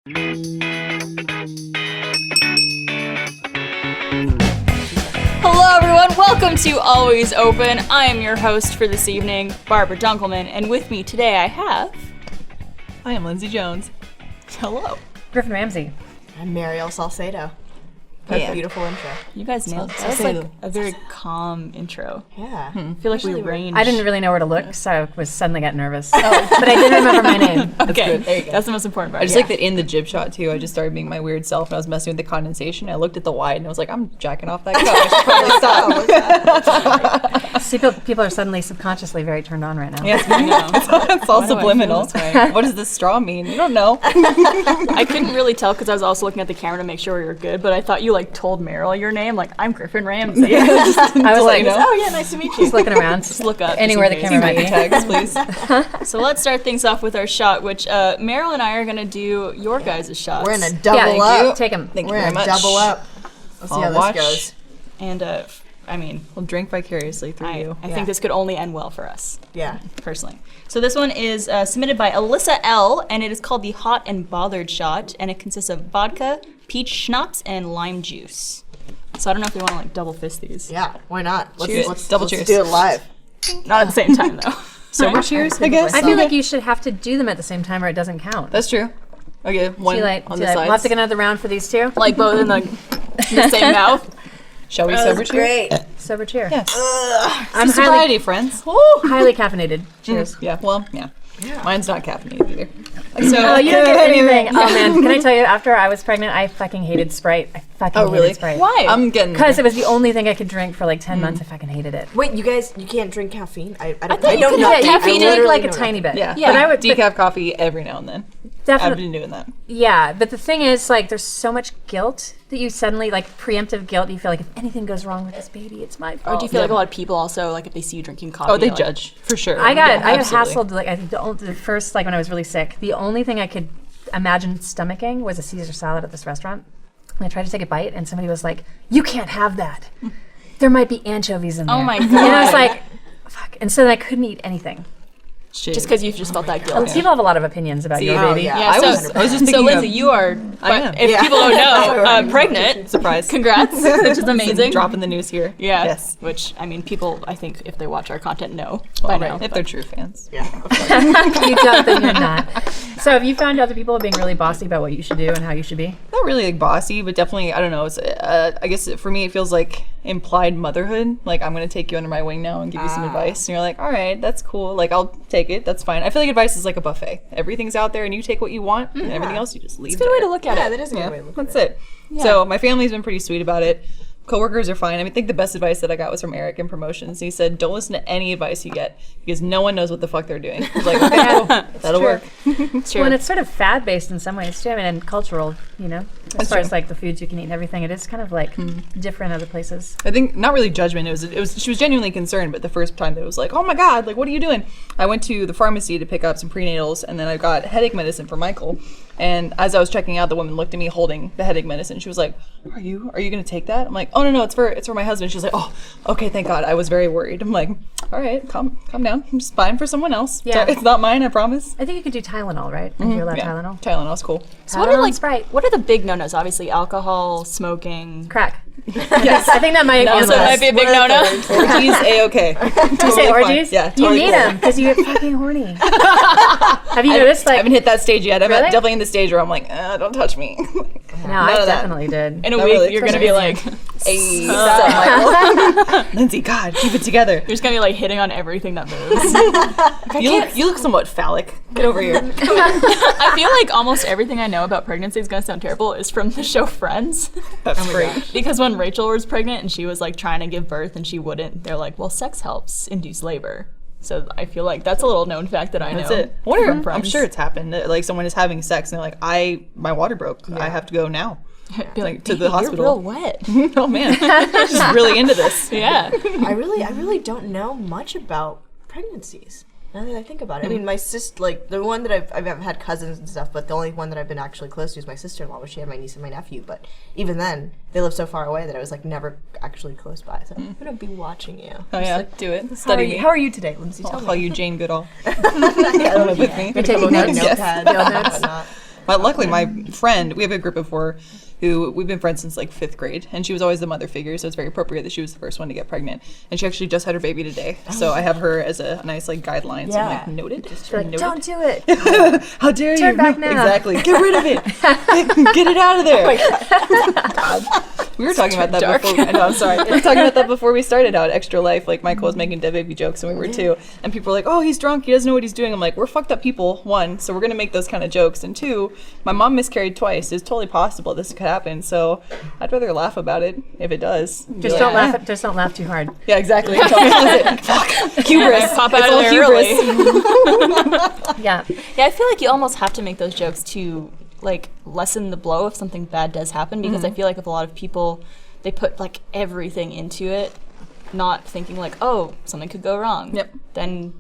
Hello everyone, welcome to Always Open. I am your host for this evening, Barbara Dunkelman, and with me today I am Lindsay Jones. Hello. Griffin Ramsey. I'm Mariel Salcedo. That's a beautiful intro. You guys nailed it. That was like a very calm intro. Yeah. I feel like we arranged. I didn't really know where to look, so I was suddenly got nervous. But I did remember my name. Okay, there you go. That's the most important part. I just like that in the jib shot too. I just started being my weird self and I was messing with the condensation. I looked at the wide and I was like, I'm jacking off that cup. I should probably stop. See, people are suddenly subconsciously very turned on right now. Yes, I know. It's all subliminal. What does this straw mean? You don't know. I couldn't really tell because I was also looking at the camera to make sure we were good, but I thought you like told Meryl your name, like I'm Griffin Ramsey. I was like, Oh yeah, nice to meet you. just looking around. Just look up. Anywhere the camera might be. Tags, please. So let's start things off with our shot, which Meryl and I are going to do your guys' shots. We're in a double up. Take them. Thank you We're very in a much. double up. Let's see how watch. this goes. And I mean, We'll drink vicariously through you. I think this could only end well for us. Yeah. Personally. So this one is submitted by Alyssa L, and it is called the Hot and Bothered Shot, and it consists of vodka, peach schnapps, and lime juice. So I don't know if we want to like double fist these. Yeah. Why not? Cheers. Double cheers. Let's do it live. Not at the same time though. Sober cheers, I guess. I feel like you should have to do them at the same time or it doesn't count. That's true. Okay, one Too late. on Too the late. sides. We'll have to get another round for these two. Like both in the same mouth. Shall we sober cheer? Great. Sober cheer. Yes. I'm Sobriety, friends. highly caffeinated. Cheers. Yeah, well, yeah. Mine's not caffeinated either. So you don't get anything. Oh man, can I tell you? After I was pregnant, I fucking hated Sprite. I fucking hated Sprite. Why? I'm getting Because it was the only thing I could drink for like 10 months. I fucking hated it. Wait, you can't drink caffeine? I thought don't you could know. have Caffeine literally like a know tiny bit. Yeah, But I would decaf coffee every now and then. I've definitely. been doing that. Yeah, but the thing is, like, there's so much guilt that you suddenly, like, preemptive guilt. You feel like if anything goes wrong with this baby, it's my Or fault. do you feel like a lot of people also, like if they see you drinking coffee? Oh, they like, judge for sure. I got absolutely. hassled. Like, the first, like, when I was really sick, the only thing I could imagine stomaching was a Caesar salad at this restaurant. And I tried to take a bite, and somebody was like, "You can't have that. There might be anchovies in there." Oh my And I was God. like, "Fuck!" And so then I couldn't eat anything. Shit. Just because you've just felt that guilt. People have a lot of opinions about your baby. yeah. Yeah, I so, was just thinking so Lindsay, of- you are, I am. if people don't know, pregnant. Surprise. Congrats, which is amazing. Dropping the news here. Yeah. Yes. Which, I mean, people, I think, if they watch our content, know by now. If they're true fans. Yeah. You don't think you're not. So have you found other people being really bossy about what you should do and how you should be? Not really like bossy, but definitely, I don't know. It's, I guess for me, it feels like implied motherhood. Like, I'm going to take you under my wing now and give you some advice. And you're like, all right, that's cool. Like, I'll take it. That's fine. I feel like advice is like a buffet. Everything's out there and you take what you want and everything else you just leave. It's a good way to look at Yeah, it. that is a good way to look at That's it. So my family's been pretty sweet about it. Coworkers are fine. I mean, I think the best advice that I got was from Eric in promotions. He said, don't listen to any advice you get because no one knows what the fuck they're doing. He's like, okay, cool. That'll work. It's true. Well, and it's sort of fad-based in some ways too. I mean, and cultural, you know, as far as like the foods you can eat and everything. It is kind of like different other places. I think not really judgment. It was she was genuinely concerned, but the first time that it was like, oh my God, like what are you doing? I went to the pharmacy to pick up some prenatals and then I got headache medicine for Michael. And as I was checking out, the woman looked at me holding the headache medicine. She was like, "Are you gonna take that?" I'm like, "Oh no, it's for my husband." She was like, "Oh, okay, thank God." I was very worried. I'm like, "All right, calm down. I'm just buying for someone else. Yeah. So it's not mine, I promise." I think you could do Tylenol, right? If you're allowed Tylenol. Tylenol's cool. So what are Tylenol like and Sprite. what are the big no-nos? Obviously, alcohol, smoking. Crack. Yes, I think that might be on So the that might list. be a big no-no. Orgies, A-okay. Do you say orgies? Yeah, You totally need cool. them because you get fucking horny. Have you noticed? I Like, haven't hit that stage yet. I'm Really? definitely in the stage where I'm like, don't touch me. no, I of that. definitely did. In a Not week, really. you're gonna be like, Hey, what's up, Michael? Lindsay, God, keep it together. you're just gonna be like hitting on everything that moves. You look somewhat phallic. Get over here. I feel like almost everything I know about pregnancy is gonna sound terrible is from the show Friends. That's great. Because when Rachel was pregnant and she was like trying to give birth and she wouldn't, they're like, well, sex helps induce labor. So I feel like that's a little known fact that I know. That's it. I wonder, from I'm Friends. sure it's happened. Like someone is having sex and they're like, my water broke. I have to go now. Be like, to "Baby, the hospital." You're real wet. Oh man, just really into this. Yeah. I really don't know much about pregnancies. Now that I think about it, I mean, my sister, like the one that I've had cousins and stuff, but the only one that I've been actually close to is my sister-in-law, where she had my niece and my nephew. But even then, they live so far away that I was like never actually close by. So I'm gonna be watching you. Oh yeah, do it. Study me. How are you today, Lindsay? I'll Tell call me. you Jane Goodall. Live with me. You're taking notes. Notepad, Field notes. whatnot. But luckily, my friend, we have a group of 4 who we've been friends since like 5th grade, and she was always the mother figure, so it's very appropriate that she was the first one to get pregnant. And she actually just had her baby today, so I have her as a nice like guideline. So I'm like, noted. Like, Noted. don't do it. How dare you? Turn back now. Exactly. Get rid of it. Get it out of there. God. We were talking about that before. I know, I'm sorry. We were talking about that before we started out. Extra Life, like Michael was making dead baby jokes, and we were too. And people were like, "Oh, he's drunk. He doesn't know what he's doing." I'm like, "We're fucked up people. 1, so we're gonna make those kind of jokes. And 2, my mom miscarried twice. It's totally possible this could happen. So I'd rather laugh about it if it does. Be Just like, don't laugh. Just don't laugh too hard. Yeah, exactly. Fuck. Hubris. Pop It's out all of there hubris. early. Yeah. Yeah, I feel like you almost have to make those jokes to like lessen the blow if something bad does happen, because I feel like if a lot of people, they put like everything into it, not thinking like, oh, something could go wrong. Yep. Then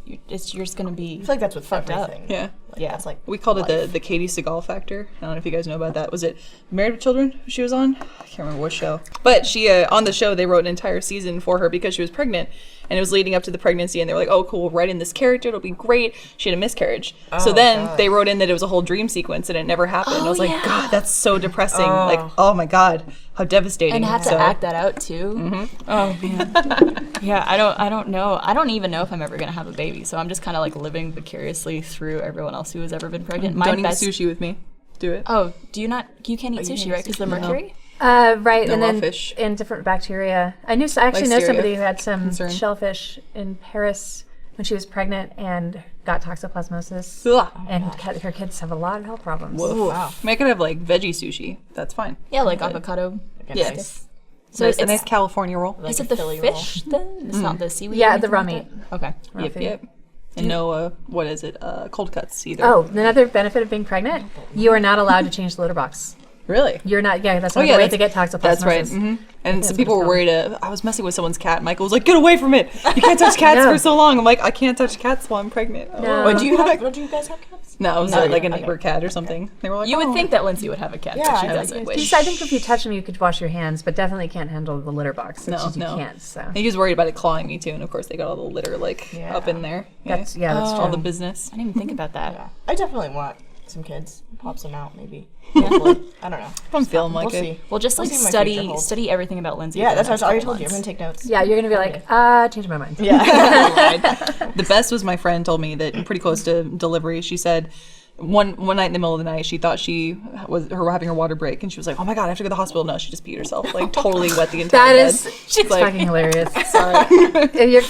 you're just gonna be. I feel like that's with fucked up. everything. Yeah. Yeah. That's like We called life. it the Katie Seagal factor. I don't know if you guys know about that. Was it Married with Children she was on? I can't remember what show. But she on the show, they wrote an entire season for her because she was pregnant. And it was leading up to the pregnancy, and they were like, oh, cool, we'll write in this character. It'll be great. She had a miscarriage. So then they wrote in that it was a whole dream sequence, and it never happened. And I was like, God, that's so depressing. Like, oh, my God, how devastating. And have to So- act that out too. Oh man. Yeah, I don't know. I don't even know if I'm ever gonna have a baby. So I'm just kind of like living vicariously through everyone else who has ever been pregnant. My Don't eat best. sushi with me. Do it. Oh, do you not? You can't eat sushi, right? Because the mercury. Right, No and raw then fish. in different bacteria. I actually know Listeria somebody who had some concern. shellfish in Paris when she was pregnant and got toxoplasmosis. Ugh. And her kids have a lot of health problems. Whoa. I mean, I could have like veggie sushi. That's fine. Yeah, like avocado. Yes. Nice. So Nice, a it's, nice California roll. is a it the Philly roll. fish then? It's not the seaweed. Yeah, or the anything raw like meat. that? Okay. Yep, yep. And no, what is it? Cold cuts either. Oh, another benefit of being pregnant, you are not allowed to change the litter box. Really? You're not, that's Oh, another yeah, way that's- to get toxoplasmosis. That's right. And some that's people what were it's worried. I was messing with someone's cat. Michael was like, "Get away from it! You can't touch cats No. for so long." I'm like, "I can't touch cats while I'm pregnant." No. Wait, do you guys have cats? No, it was No, like a yeah, neighbor cat or something. They were like, You would "Oh." think that Lindsay would have a cat, Yeah, but she I doesn't. think Which I think if you touch them, you could wash your hands, but definitely can't handle the litter box. No, You no. can't. So And he was worried about it clawing me too, and of course they got all the litter up in there. that's Oh. that's all true. the business. I didn't even think about that. Yeah. I definitely want some kids. Pop some out, maybe. Hopefully. I don't know. I'm feeling like We'll it. see. Well, just We'll like see what my future study holds. everything about Lindsay. Yeah, for that's the what I next already couple told you. I'm months. gonna take notes. Yeah, you're gonna be like, changed my mind. Yeah. The best was my friend told me that pretty close to delivery, she said one night in the middle of the night she thought she was having her water break, and she was like, "Oh my God, I have to go to the hospital." No, she just peed herself, like totally wet the entire That bed. is She's like, fucking hilarious. sorry.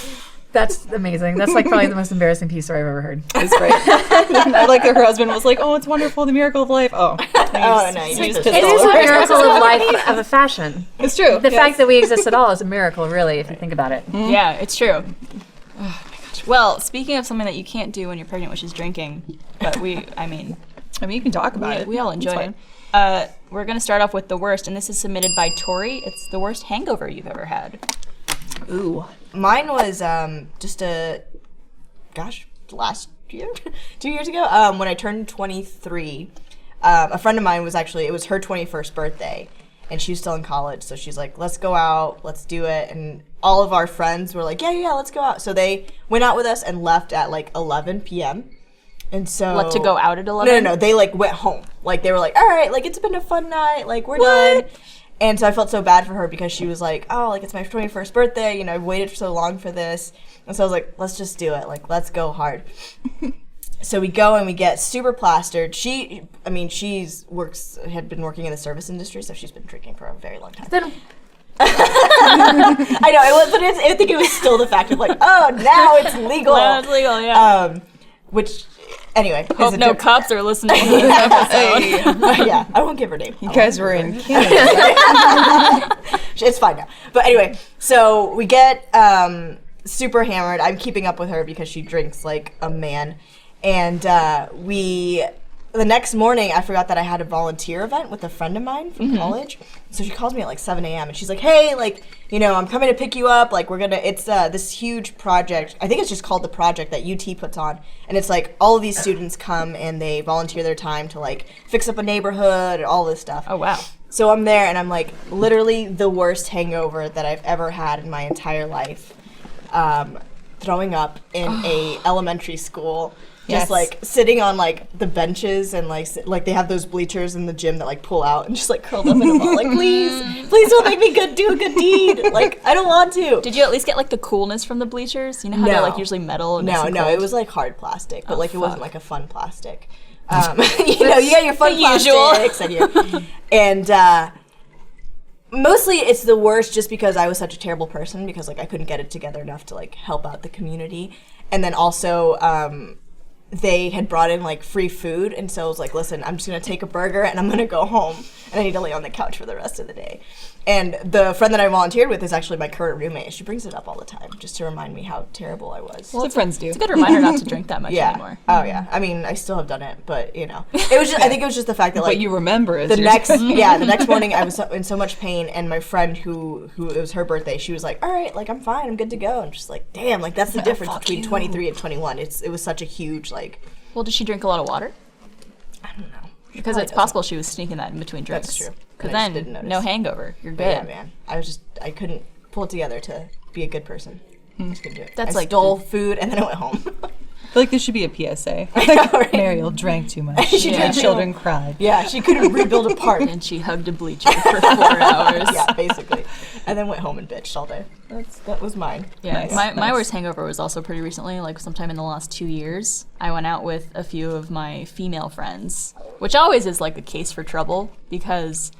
That's amazing. That's like probably the most embarrassing piece story I've ever heard. It's great. I like that her husband was like, "Oh, it's wonderful, the miracle of life." Oh, Oh, no, you He just just pissed It all is a over her. miracle of life of a fashion. It's true. The fact that we exist at all is a miracle, really, if you think about it. Yeah, it's true. Oh my gosh. Well, speaking of something that you can't do when you're pregnant, which is drinking, but I mean, you can talk about it. we all It's enjoy fine. it. We're gonna start off with the worst, and this is submitted by Tori. It's the worst hangover you've ever had. Ooh. Mine was just last year, 2 years ago, when I turned 23. A friend of mine it was her 21st birthday, and she was still in college, so she's like, let's go out, let's do it. And all of our friends were like, yeah, let's go out. So they went out with us and left at like 11 p.m. And so What, to go out at 11? No, they like went home. Like they were like, all right, like it's been a fun night, like we're done. And so I felt so bad for her because she was like, oh, like it's my 21st birthday, you know, I've waited so long for this. And so I was like, let's just do it, like let's go hard. So we go and we get super plastered. Had been working in the service industry, so she's been drinking for a very long time. Then I know, but I think it was still the fact of like, oh, now it's legal. Well, it's legal, yeah. Which, anyway. Hope no cops are listening to this episode. Yeah, I won't give her name. You guys were in Canada. It's fine now. But anyway, so we get super hammered. I'm keeping up with her because she drinks like a man. And the next morning, I forgot that I had a volunteer event with a friend of mine from college. So she calls me at like 7 a.m. and she's like, hey, like, you know, I'm coming to pick you up. Like, it's this huge project. I think it's just called The Project that UT puts on. And it's like all of these students come and they volunteer their time to like fix up a neighborhood and all this stuff. Oh, wow. So I'm there and I'm like literally the worst hangover that I've ever had in my entire life. Throwing up in a elementary school. Yes. just like sitting on like the benches and like they have those bleachers in the gym that like pull out and just like curled up in a ball. Like please don't make me do a good deed. Like I don't want to. Did you at least get like the coolness from the bleachers? You know how they're like usually metal and nice and no, cold? it was like hard plastic, but like it wasn't fuck. like a fun plastic. You know, you got your fun plastics and mostly it's the worst just because I was such a terrible person because like I couldn't get it together enough to like help out the community. And then also they had brought in like free food, and so I was like, listen, I'm just gonna take a burger and I'm gonna go home and I need to lay on the couch for the rest of the day. And the friend that I volunteered with is actually my current roommate. She brings it up all the time just to remind me how terrible I was. Well, friends do. It's a good reminder not to drink that much anymore. Oh yeah. I mean, I still have done it, but you know, it was just. I think it was just the fact that like But you remember it. the next morning I was in so much pain, and my friend who it was her birthday, she was like, all right, like I'm fine, I'm good to go. And just like, damn, like that's the difference between 23 and 21. It was such a huge like. Well, did she drink a lot of water? I don't know. Because it's possible she was sneaking that in between drinks. That's true. Because And I just then, didn't notice. no hangover. You're But good. yeah, man. I couldn't pull it together to be a good person. I just couldn't do it. That's I like stole food and then I went home. I feel like this should be a PSA. Right? Mariel drank too much. She and drank too children cried. Yeah, she couldn't rebuild a part. And she hugged a bleacher for 4 hours. Yeah, basically. And then went home and bitched all day. That was mine. Yeah, Nice, my nice. worst hangover was also pretty recently, like sometime in the last 2 years. I went out with a few of my female friends, which always is like the case for trouble because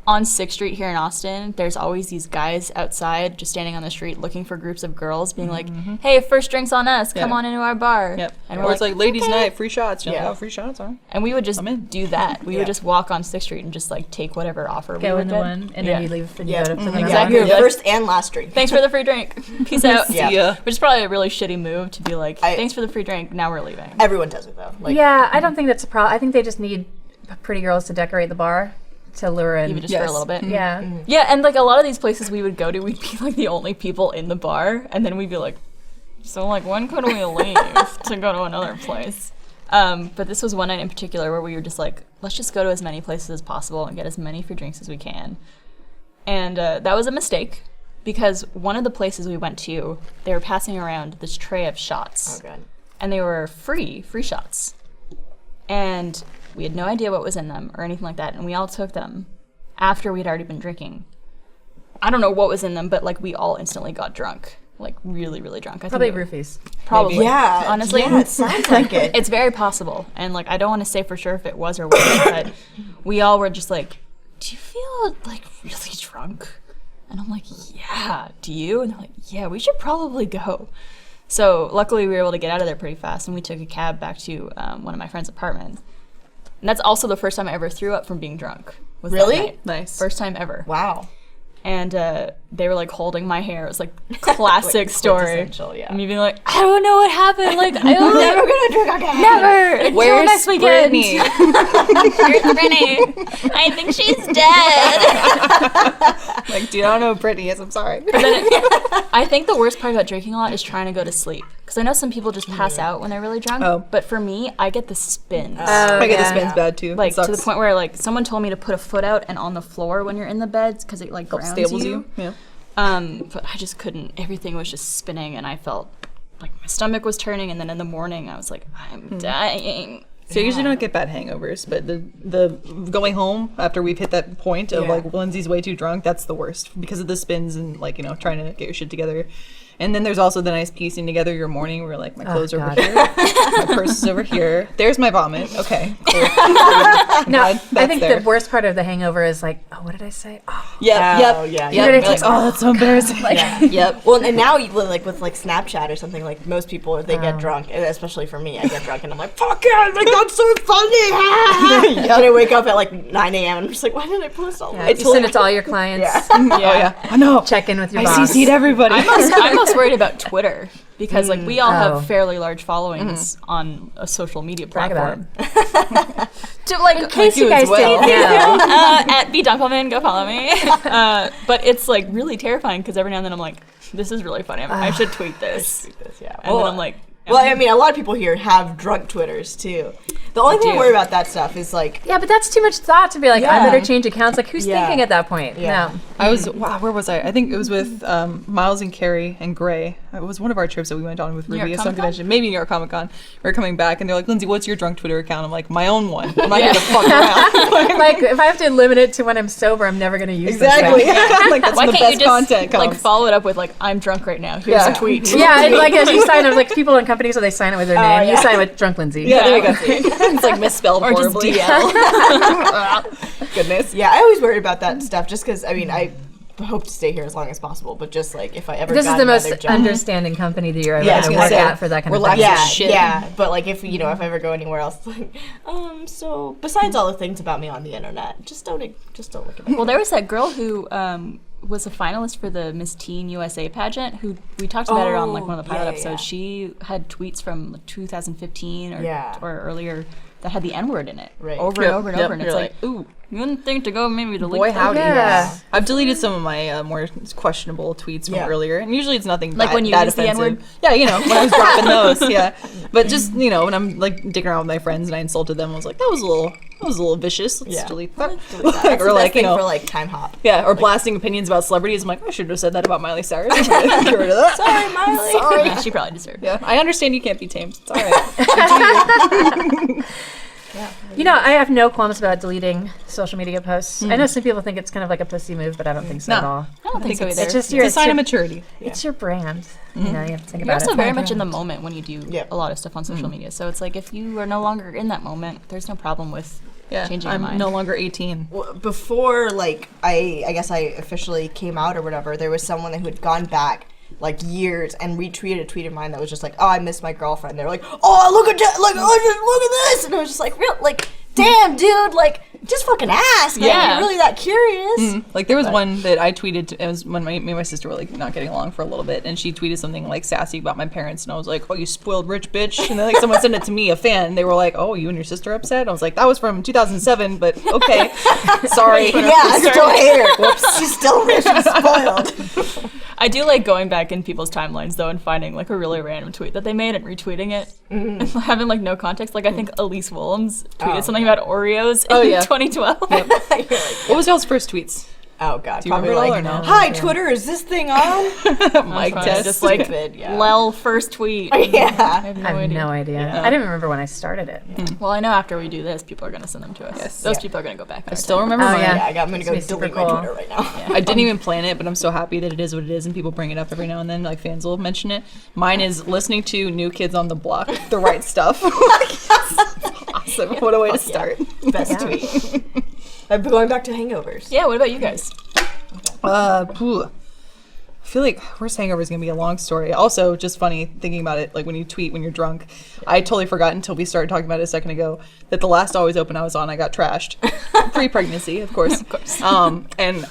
on 6th Street here in Austin, there's always these guys outside just standing on the street looking for groups of girls being like, hey, first drink's on us, come Yeah. on into our bar. Yep. And Or it's like ladies' "Okay." night, free shots. You're Yeah. like, oh, free shots, all right. And we would just I'm in. do that. We Yeah. would just walk on 6th Street and just like take whatever offer we Go would in the get. one, and Yeah. then you leave and you Yeah. go to the Exactly. Your Yeah. first and last drink. Thanks for the free drink. Peace out. Yeah. See ya. Which is probably a really shitty move to be like, I- thanks for the free drink, now we're leaving. Everyone does it though. Like, Yeah, I don't think that's a problem. I think they just need pretty girls to decorate the bar to lure in. Even just for a Yes. little bit. Yeah. Yeah, and like a lot of these places we would go to, we'd be like the only people in the bar, and then we'd be like, so like when could we leave to go to another place? But this was one night in particular where we were just like, let's just go to as many places as possible and get as many free drinks as we can. And that was a mistake because one of the places we went to, they were passing around this tray of shots. Oh god. And they were free shots. And we had no idea what was in them or anything like that, and we all took them after we'd already been drinking. I don't know what was in them, but like we all instantly got drunk, like really, really drunk. I Probably think roofies. Probably. Yeah. Honestly, Yeah, it sounds like it. it's very possible. And like I don't want to say for sure if it was or wasn't, but we all were just like, do you feel like really drunk? And I'm like, yeah. Do you? And they're like, yeah, we should probably go. So luckily we were able to get out of there pretty fast, and we took a cab back to one of my friend's apartments. And that's also the first time I ever threw up from being drunk. Was that Really? night. Nice. First time ever. Wow. And they were like holding my hair. It was like classic story. Quintessential, yeah. And me being like, I don't know what happened. Like I don't Never gonna drink again. never. Until Where's next weekend. Brittany? Where's Brittany? I think she's dead. Like, do you not know who Brittany is? I'm sorry. But then I think the worst part about drinking a lot is trying to go to sleep. Because I know some people just pass out when they're really drunk. Oh. But for me, I get the spins. I get the yeah. spins bad too. Like It to the sucks. point where like someone told me to put a foot out and on the floor when you're in the beds because it like grounds Stables you. Yeah. But I just couldn't. Everything was just spinning, and I felt like my stomach was turning. And then in the morning, I was like, I'm dying. So I usually don't get bad hangovers, but the going home after we've hit that point of Yeah. like Lindsay's way too drunk, that's the worst because of the spins and like, you know, trying to get your shit together. And then there's also the nice piecing together your morning where like my clothes are over God. here, my purse is over here. There's my vomit. Okay, cool. No, Glad I think that's there. the worst part of the hangover is like, oh, what did I say? Oh, Yep, Oh, yep, yeah. yep. You're gonna Like, take- oh, that's so embarrassing. Like, Yep. Well, and now you like with like Snapchat or something. Like most people, they get drunk, and especially for me, I get drunk, and I'm like, "Fuck it! Like that's so funny!" And I wake up at like 9 a.m. and I'm just like, "Why did I post all yeah. that?" You send it to all your clients. Yeah. oh yeah, I know. Check in with your I boss. CC'd everybody. I'm most worried about Twitter because like we all Oh. have fairly large followings on a social media Brag about platform. To like In case do you as guys well. didn't know. At B Dunkelman, go follow me. But it's like really terrifying because every now and then I'm like, this is really funny. I should tweet this. Yeah. And then I'm like, Well, I mean, a lot of people here have drunk Twitters too. The only thing I worry about that stuff is like. Yeah, but that's too much thought to be like, I Yeah. better change accounts. Like, who's thinking at that point? Yeah. No. I was, wow, where was I? I think it was with Miles and Carrie and Gray. It was one of our trips that we went on with New Ruby York at some Comic-Con? convention. Maybe New York Comic Con. We were coming back and they're like, Lindsay, what's your drunk Twitter account? I'm like, my own one. I'm not here to fuck around. Like, if I have to limit it to when I'm sober, I'm never going to use Exactly. this thing. Like, that's Why when the can't you best content just comes. like follow it up with like I'm drunk right now. Here's Yeah. a tweet. Yeah, and like as you sign up, like people in companies, so they sign it with their name. You yeah. sign with Drunk Lindsay. Yeah, there you go. It's like misspelled Or just horribly. DL. Goodness. Yeah, I always worry about that stuff just because, I mean, I hope to stay here as long as possible, but just like if I ever This is got the most another job. understanding company that you're ever Yeah, I going was to gonna work say, at for that kind of relax thing. your Yeah, shit. yeah, but like if if I ever go anywhere else, like, so besides all the things about me on the internet, just don't look at me. Well, there was that girl who was a finalist for the Miss Teen USA pageant. Who we talked about it on like one of the pilot yeah, episodes. yeah. She had tweets from like, 2015 Yeah. or earlier that had the N word in it Right. over Yep, and over and yep, over, and it's you're like, ooh, you wouldn't think to go maybe delete Boy, that. howdy. Yeah. I've deleted some of my more questionable tweets from Yeah. earlier, and usually it's nothing Like that, when you that use the offensive. N-word? Yeah, you know, when I was dropping those, yeah. But just, you know, when I'm like dicking around with my friends and I insulted them, I was like, that was a little vicious. Let's Yeah. delete that. That's Like, the or best like, you thing know, for like time hop. yeah, or blasting opinions about celebrities. I'm like, I should have said that about Miley Cyrus. I'm gonna get rid of that. Sorry, Miley. Sorry. Yeah, she probably deserved it. Yeah, I understand you can't be tamed. It's all right. You know, I have no qualms about deleting social media posts. I know some people think it's kind of like a pussy move, but I don't think so No. at all. I don't think so it's either. It's just It's a sign of maturity. It's your brand. You know, you have to think You're about also it. very much in the moment when you do Yep. a lot of stuff on social media. So it's like if you are no longer in that moment, there's no problem with Yeah, changing your I'm mind. no longer 18. Well, before like I guess I officially came out or whatever, there was someone who had gone back like years and retweeted a tweet of mine that was just like, oh, I miss my girlfriend. They're like, oh, look at that, like, oh, just look at this, and I was just like, real, like, damn, dude, like, just fucking ask. Man. Yeah. You're really that curious. Like there was one that I tweeted. It was when me and my sister were like not getting along for a little bit, and she tweeted something like sassy about my parents, and I was like, "Oh, you spoiled rich bitch!" And then like someone sent it to me, a fan. And they were like, "Oh, you and your sister upset?" I was like, "That was from 2007, but okay, sorry." Yeah, I still hate her. Whoops, she's still rich and spoiled. I do like going back in people's timelines though and finding like a really random tweet that they made and retweeting it and having like no context. Like I think Elise Willems tweeted something about Oreos in Oh, yeah. 2012. What was y'all's first tweets? Oh god, you probably remember it like, all or no? hi Twitter, is this thing on? Mic Fine, test. just like Stupid, yeah. lel first tweet. I Yeah. have I have no idea. I didn't remember when I started it. Well, I know after we do this, people are gonna send them to us. Yes. Those Yeah. people are gonna go back. I still remember Oh, mine. yeah. I'm gonna go It's gonna be delete super my cool. Twitter right now. I didn't even plan it, but I'm so happy that it is what it is, and people bring it up every now and then. Like fans will mention it. Mine is listening to New Kids on the Block, the right stuff. Awesome! What a way to start. Best Yeah. tweet. I've been going back to hangovers. Yeah. What about you guys? Phew. I feel like worst hangover is gonna be a long story. Also, just funny thinking about it. Like when you tweet when you're drunk, I totally forgot until we started talking about it a second ago that the last Always Open I was on, I got trashed. Pre-pregnancy, of course. And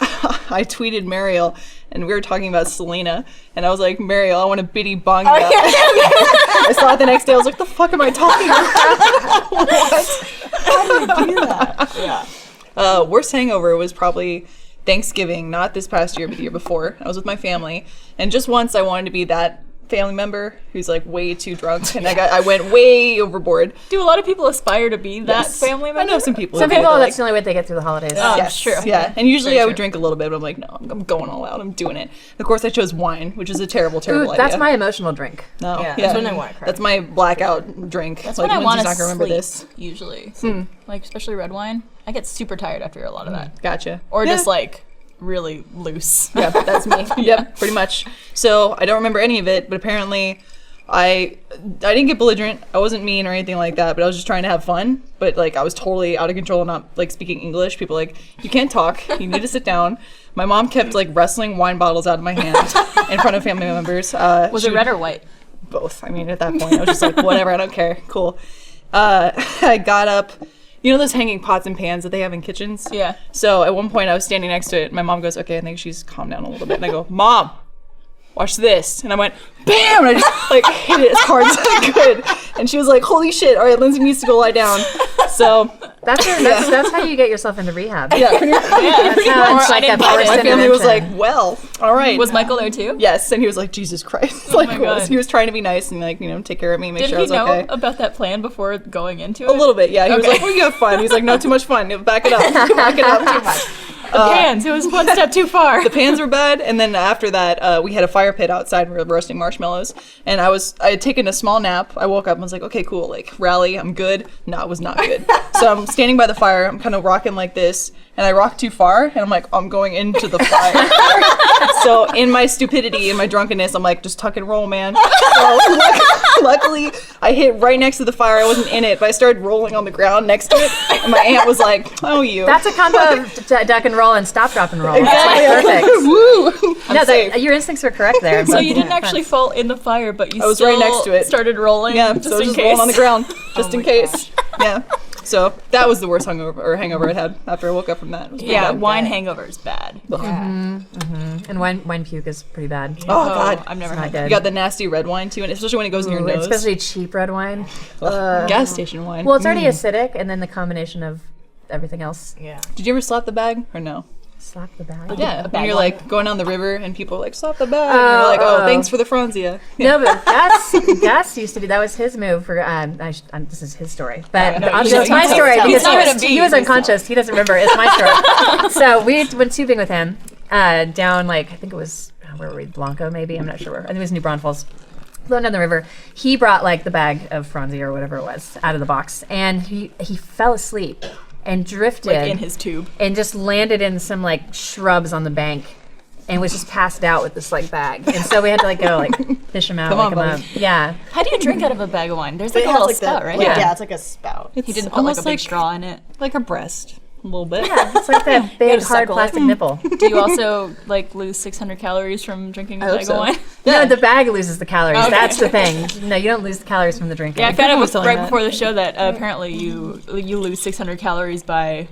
I tweeted Mariel, and we were talking about Selena, and I was like, Mariel, I want a bitty bong. I saw it the next day. I was like, the fuck am I talking about? What? How do you do that? Yeah. Worst hangover was probably Thanksgiving, not this past year, but the year before. I was with my family, and just once I wanted to be that family member who's like way too drunk, and I went way overboard. Do a lot of people aspire to be that Yes. family member? I know some people. Some who do, people, but, that's like, the only way they get through the holidays. Oh, yes, true. yeah. And usually Very I would true. drink a little bit, but I'm like, no, I'm going all out. I'm doing it. Of course, I chose wine, which is a terrible, terrible Ooh, idea. that's my emotional drink. no. Yeah, that's when I wanna cry. That's my blackout drink. That's like, when I want Lindsay's to not gonna remember this. usually. Like especially red wine. I get super tired after a lot of that. Gotcha. Or Yeah. just like really loose. Yeah, that's me. Yep, pretty much. So I don't remember any of it, but apparently I didn't get belligerent. I wasn't mean or anything like that, but I was just trying to have fun. But like I was totally out of control and not like speaking English. People like, you can't talk. You need to sit down. My mom kept like wrestling wine bottles out of my hand in front of family members. Was She it red or white? both? I mean, at that point, I was just like, whatever. I don't care. Cool. I got up. You know those hanging pots and pans that they have in kitchens? Yeah. So at one point I was standing next to it. My mom goes, okay, I think she's calmed down a little bit. And I go, Mom, watch this. And I went, bam! And I just like hit it as hard as I could. And she was like, holy shit, all right, Lindsay needs to go lie down. So That's how you get yourself into rehab. Yeah. That's how it's like a forced My family was like, intervention. well, all right. Was Michael there too? Yes, and he was like, Jesus Christ. Oh my God. He was trying to be nice and like, take care of me, make Did sure I he was know okay. about that plan before going into it? A little bit, yeah. He was Okay. like, well, you have fun. He's like, no, too much fun. Back it up. Back it up. Too much. The pans. It was one step too far. The pans were bad, and then after that, we had a fire pit outside. We were roasting marshmallows, and I had taken a small nap. I woke up and was like, okay, cool, like rally, I'm good. No, it was not good. So I'm standing by the fire. I'm kind of rocking like this, and I rocked too far, and I'm like, I'm going into the fire. So in my stupidity, in my drunkenness, I'm like, just tuck and roll, man. So luckily, I hit right next to the fire. I wasn't in it, but I started rolling on the ground next to it, and my aunt was like, oh, you. That's a combo of duck and roll and stop, drop, and roll. Exactly. That's like perfect. Woo! No, safe. your instincts were correct there. So but you didn't yeah, actually fun. fall in the fire, but you I was still right next to it. started rolling. Yeah, just so I was in just case. rolling on the ground, just in my case. Yeah. So that was the worst hangover I'd had after I woke up from that. It was pretty Yeah, bad. wine hangover is bad. And wine puke is pretty bad. Oh, God. I've never Not had good. You got the nasty red wine too, and especially when it goes in your Ooh, nose. especially cheap red wine. Gas station wine. Well, it's already acidic, and then the combination of everything else. Yeah. Did you ever slap the bag or no? Slap the bag. Yeah, bag when you're wine? like going down the river and people are like slap the bag, and you're like, oh, thanks for the Franzia. No, but Gus used to do. That was his move for. This is his story, but No, it's he's my not- story he's because not gonna be. he was unconscious. He doesn't remember. It's my story. So we went tubing with him down like I think it was where were we? Blanco maybe. I'm not sure where. I think it was New Braunfels. Flown down the river. He brought like the bag of Franzia or whatever it was out of the box, and he fell asleep and drifted Like in his tube. and just landed in some like shrubs on the bank and was just passed out with this like bag. And so we had to like go like fish him out, Come wake on, him buddy. up. Yeah. How do you drink out of a bag of wine? There's like It a has little like spout, the, right? like, Yeah. yeah, it's like a spout. He didn't put like almost a big like- straw in it. Like a breast, a little bit. It's like that big gotta hard suckle it. plastic nipple. Do you also like lose 600 calories from drinking a I hope bag so. of wine? No, the bag loses the calories. Okay. That's the thing. No, you don't lose the calories from the drinking. Yeah, I found was out telling right that. before the show that apparently you lose 600 calories by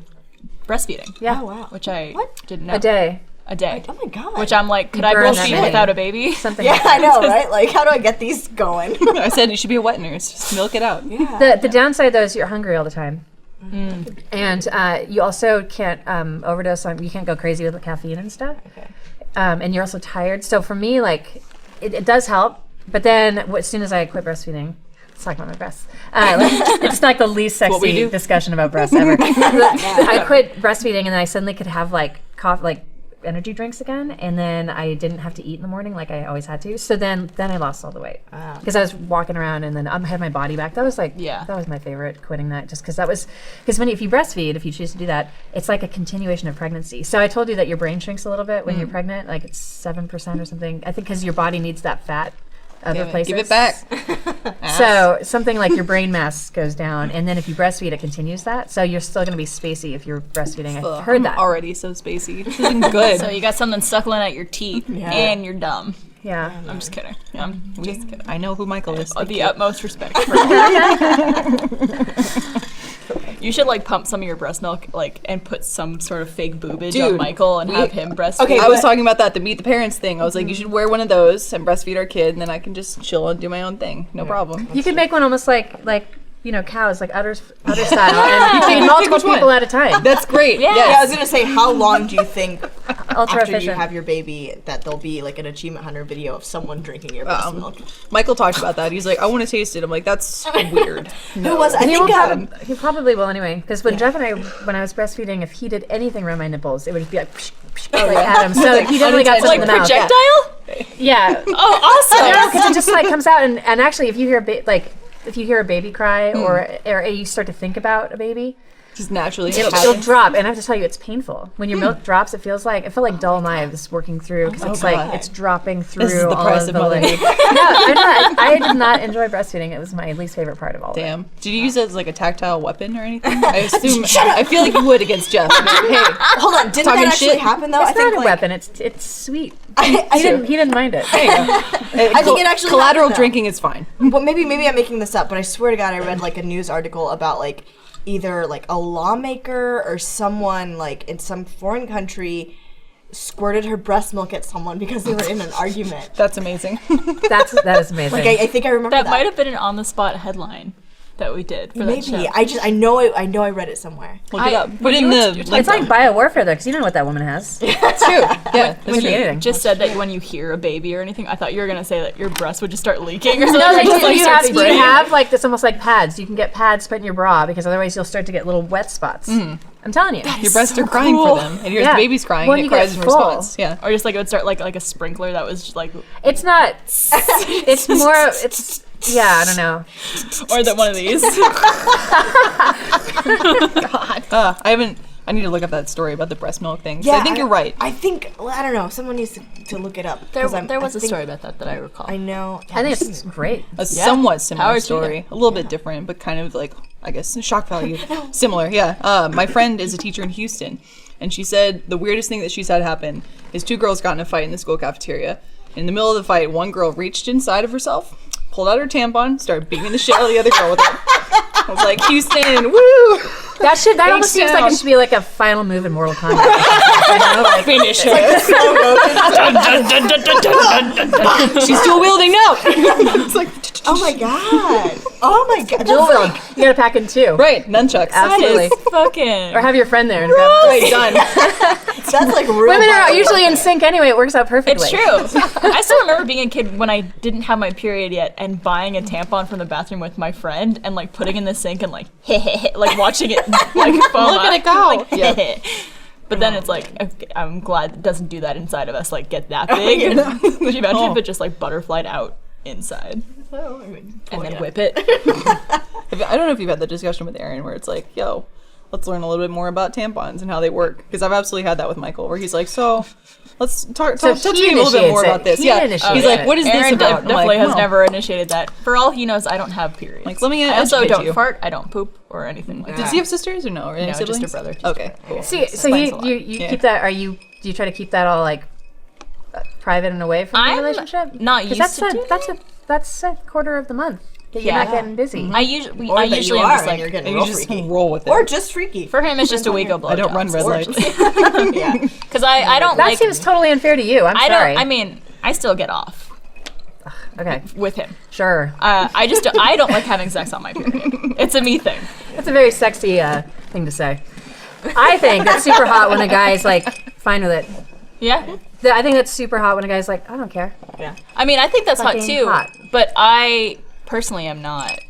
breastfeeding. Yeah. Oh, wow. Which I didn't know. A day. A day. Oh my god. Which I'm like, could I burn that breastfeed many. without a baby? Something yeah, like I that. know, right? Like, how do I get these going? I said you should be a wet nurse. Just milk it out. The downside though is you're hungry all the time. And you also can't overdose on, you can't go crazy with the caffeine and stuff. Okay. And you're also tired. So for me, like, it does help. But then as soon as I quit breastfeeding, let's talk about my breasts. It's like the least what we sexy do. discussion about breasts ever. I quit breastfeeding and then I suddenly could have like energy drinks again, and then I didn't have to eat in the morning like I always had to. So then I lost all the weight Wow. because I was walking around and then I had my body back. That was like Yeah. that was my favorite quitting that, just because if you breastfeed, if you choose to do that, it's like a continuation of pregnancy. So I told you that your brain shrinks a little bit when you're pregnant, like it's 7% or something. I think because your body needs that fat other places. Give it back. So something like your brain mass goes down, and then if you breastfeed, it continues that. So you're still going to be spacey if you're breastfeeding. I've heard I'm that. already so spacey. This isn't good. So you got something suckling at your teeth, and you're dumb. Yeah. I'm just kidding. I'm just kidding. I know who Michael is. The utmost respect for You should like pump some of your breast milk like and put some sort of fake boobage on Dude, Michael and have him breastfeed. Okay, I was but- talking about that, the Meet the Parents thing. I was like, you should wear one of those and breastfeed our kid, and then I can just chill and do my own thing. No problem. You could make one almost like cows, like udder style, and you feed multiple which one? people at a time. That's great. Yeah. Yes. Yeah, I was gonna say, how long do you think Ultra after you efficient. have your baby that there'll be like an Achievement Hunter video of someone drinking your breast milk? Michael talked about that. He's like, I want to taste it. I'm like, that's weird. Who was? I He, think will he probably will anyway. Because when Jeff and I, when I was breastfeeding, if he did anything around my nipples, it would be like, like at him. So he definitely got something like in the mouth. projectile? Yeah. Oh, awesome! No, because it just like comes out, and actually, if you hear if you hear a baby cry or you start to think about a baby, Just naturally. it'll drop. And I have to tell you, it's painful. When your milk drops, it felt like dull knives working through, because it's God. like it's dropping through This is the all price of of the motherhood. liquid. No, I'm not. I did not enjoy breastfeeding. It was my least favorite part of all of it. Damn. Did you use it as like a tactile weepon or anything? I assume. I feel like you would against Jeff. Like, hey, hold on, didn't Talking that actually shit? happen though? It's I think not a like, weapon. It's sweet. I He didn't mind it. I think it actually collateral happened, though. drinking is fine. Well, maybe I'm making this up, but I swear to God, I read like a news article about like either like a lawmaker or someone like in some foreign country squirted her breast milk at someone because they were in an argument. That's amazing. That is amazing. Like I think I remember That that. might have been an on-the-spot headline. that we did for that Maybe. show. I know I read it somewhere. Look it up. when Put in you the. were- It's like biowarfare though, because you don't know what that woman has. It's true. Yeah. when Could be you anything. just said that when you hear a baby or anything, I thought you were gonna say that your breast would just start leaking or something. No, they Just, do. like, You start have spraying. like this, almost like pads. You can get pads put in your bra because otherwise you'll start to get little wet spots. I'm telling you. Your breasts so are crying cool. for them, and here's Yeah. the baby's crying, When and it you cries get in full. response. Yeah. Or just like it would start like a sprinkler that was just like, It's not. It's more. It's yeah. I don't know. or that one of these. I need to look up that story about the breast milk thing. 'Cause I think you're right. I think, well, I don't know. Someone needs to look it up. There 'cause there was I a think- story about that I recall. I know. I think it's great. A somewhat similar Power to story, you. a little bit different, but kind of like, I guess, shock value. Similar, yeah. My friend is a teacher in Houston, and she said the weirdest thing that she's had happen is 2 girls got in a fight in the school cafeteria. In the middle of the fight, one girl reached inside of herself, pulled out her tampon, started beating the shit out of the other girl with it. I was like, Houston, woo! That almost seems like it should be like a final move in Mortal Kombat. You know, like, Finish her. She's dual wielding now! It's like, Oh my god. Oh my god. dual wield. You gotta pack in 2. right, nunchucks. Absolutely. Fucking. Or have your friend there and grab. Right, done. That's like real. Women are violence. usually in sync anyway. It works out perfectly. It's true. I still remember being a kid when I didn't have my period yet and buying a tampon from the bathroom with my friend and like putting it in the sink and like like watching it like foam Look at up. it go. Like, but then it's like, okay, I'm glad it doesn't do that inside of us, like get that big. And could you imagine if it just like butterflied out inside Oh, I mean, and then yeah. whip it? I don't know if you've had the discussion with Aaron where it's like, yo, let's learn a little bit more about tampons and how they work. Because I've absolutely had that with Michael where he's like, so let's talk to me a little bit more about this. He Yeah. initiates He's like, it. what is Aaron this about? I'm definitely like, has "No." never initiated that. For all he knows, I don't have periods. Like, let me I also educate don't you. fart, I don't poop, or anything like Does that. he have sisters or no? Or any No, just a siblings? brother, just Okay, cool. See, so Explains a lot. you Yeah. keep that? Do you try to keep that all like private and away from the I'm relationship? not 'Cause used to do that's a quarter of the month that you're Yeah. not getting busy. I usually, Or I that usually you am are just and like, you're getting And real you just freaky. roll with it. Or just freaky. for him, it's just a week of blowjobs. I don't run red lights. Yeah. Because I don't That like. seems totally unfair to you. I'm I sorry. don't. I mean, I still get off okay, with him. sure. I just I don't like having sex on my period. It's a me thing. That's a very sexy thing to say. I think that's super hot when a guy's like fine with it. Yeah. I think that's super hot when a guy's like, I don't care. Yeah. I mean, I think that's hot Fucking too. hot. But I personally am not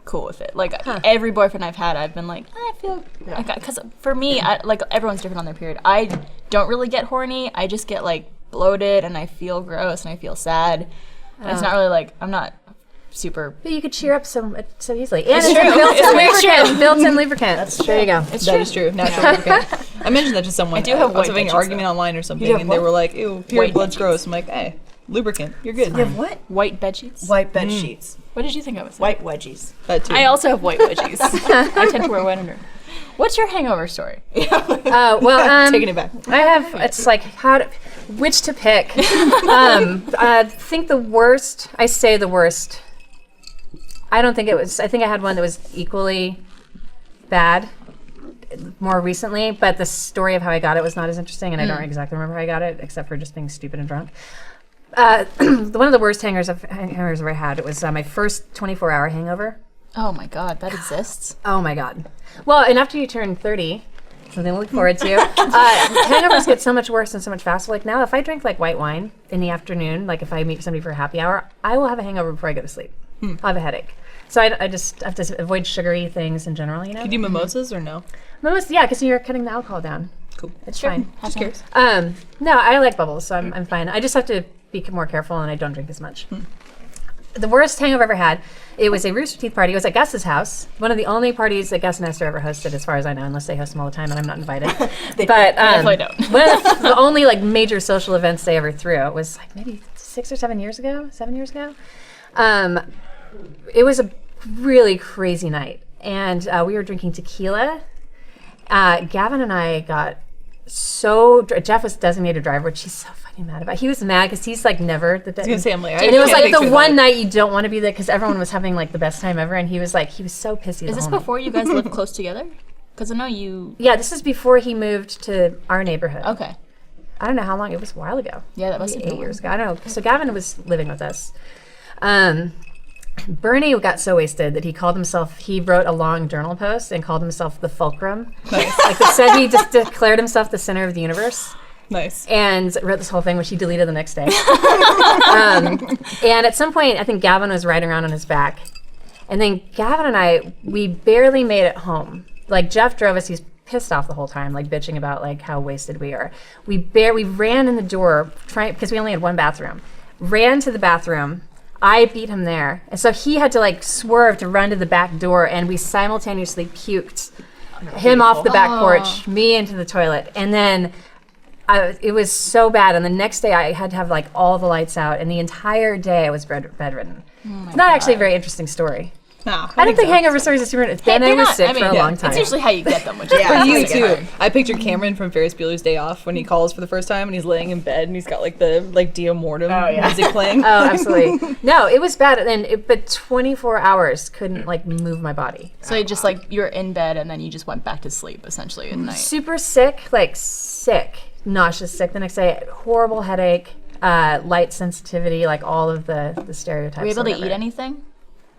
cool with it. Like every boyfriend I've had, I've been like, I feel because for me, like everyone's different on their period. I don't really get horny. I just get like bloated and I feel gross and I feel sad. And it's not really like I'm not super. But you could cheer up so easily. And it's true. a built-in It's very lubricant. true. Built-in lubricant. There you go. It's That true. is true. Natural lubricant. I mentioned that to someone. I do have was white having an veggies, argument though. online or something, have and they what? were like, "Ew, period White blood's veggies. gross." I'm like, "Hey, lubricant, you're good." You have what? White bed sheets. White bed sheets. What did you think I was saying? White wedgies. That too. I also have white wedgies. I tend to wear white under. What's your hangover story? Taking it back. I have. It's like which to pick. I think the worst. I say the worst. I don't think it was. I think I had one that was equally bad more recently, but the story of how I got it was not as interesting, and I don't exactly remember how I got it, except for just being stupid and drunk. One of the worst hangovers I've ever had. It was my first 24-hour hangover. Oh my god, that exists. Oh my god. Well, and after you turn 30, something to look forward to. Hangovers get so much worse and so much faster. Like now, if I drink like white wine in the afternoon, like if I meet somebody for a happy hour, I will have a hangover before I go to sleep. I'll have a headache. So I just have to avoid sugary things in general, you know? You do mimosas or no? Yeah, because you're cutting the alcohol down. Cool. It's fine. Just curious. No, I like bubbles, so I'm fine. I just have to be more careful and I don't drink as much. The worst hangover I've ever had, it was a Rooster Teeth party. It was at Gus's house. One of the only parties that Gus and Esther ever hosted, as far as I know, unless they host them all the time and I'm not invited. But definitely don't. one of the only like major social events they ever threw, it was like maybe 7 years ago. It was a really crazy night. And we were drinking tequila. Gavin and I got so Jeff was designated driver, which he's so fucking mad about. He was mad because he's like never the. I was gonna say, I'm like, And it was like the one night you don't want to be there because everyone was having like the best time ever, and he was so pissy. Is this before you guys lived close together? Because I know you. Yeah, this is before he moved to our neighborhood. Okay. I don't know how long. It was a while ago. Yeah, that must Maybe have been 8 years ago. I don't know. So Gavin was living with us. And Bernie got so wasted that he wrote a long journal post and called himself the fulcrum. Nice. Like said he just declared himself the center of the universe. Nice. And wrote this whole thing, which he deleted the next day. And at some point, I think Gavin was riding around on his back. And then Gavin and I, we barely made it home. Like, Jeff drove us, he's pissed off the whole time, like bitching about like how wasted we are. We ran in the door, because we only had one bathroom. Ran to the bathroom. I beat him there. And so he had to like swerve to run to the back door, and we simultaneously puked him off the back porch, me into the toilet. And then it was so bad. And the next day I had to have like all the lights out, and the entire day I was bedridden. It's not actually a very interesting story. No, I don't think hangover stories are super. Then I was sick for a long time. It's usually how you get them, which is Yeah. For you That's too. like I pictured Cameron from Ferris Bueller's Day Off when he calls for the first time and he's laying in bed and he's got like the Dio Mortem music playing. Oh, absolutely. No, it was bad. But 24 hours couldn't like move my body. So you just like you're in bed and then you just went back to sleep essentially at night. Super sick, nauseous, sick the next day. Horrible headache, light sensitivity, like all of the stereotypes. Were you able to whatever. eat anything?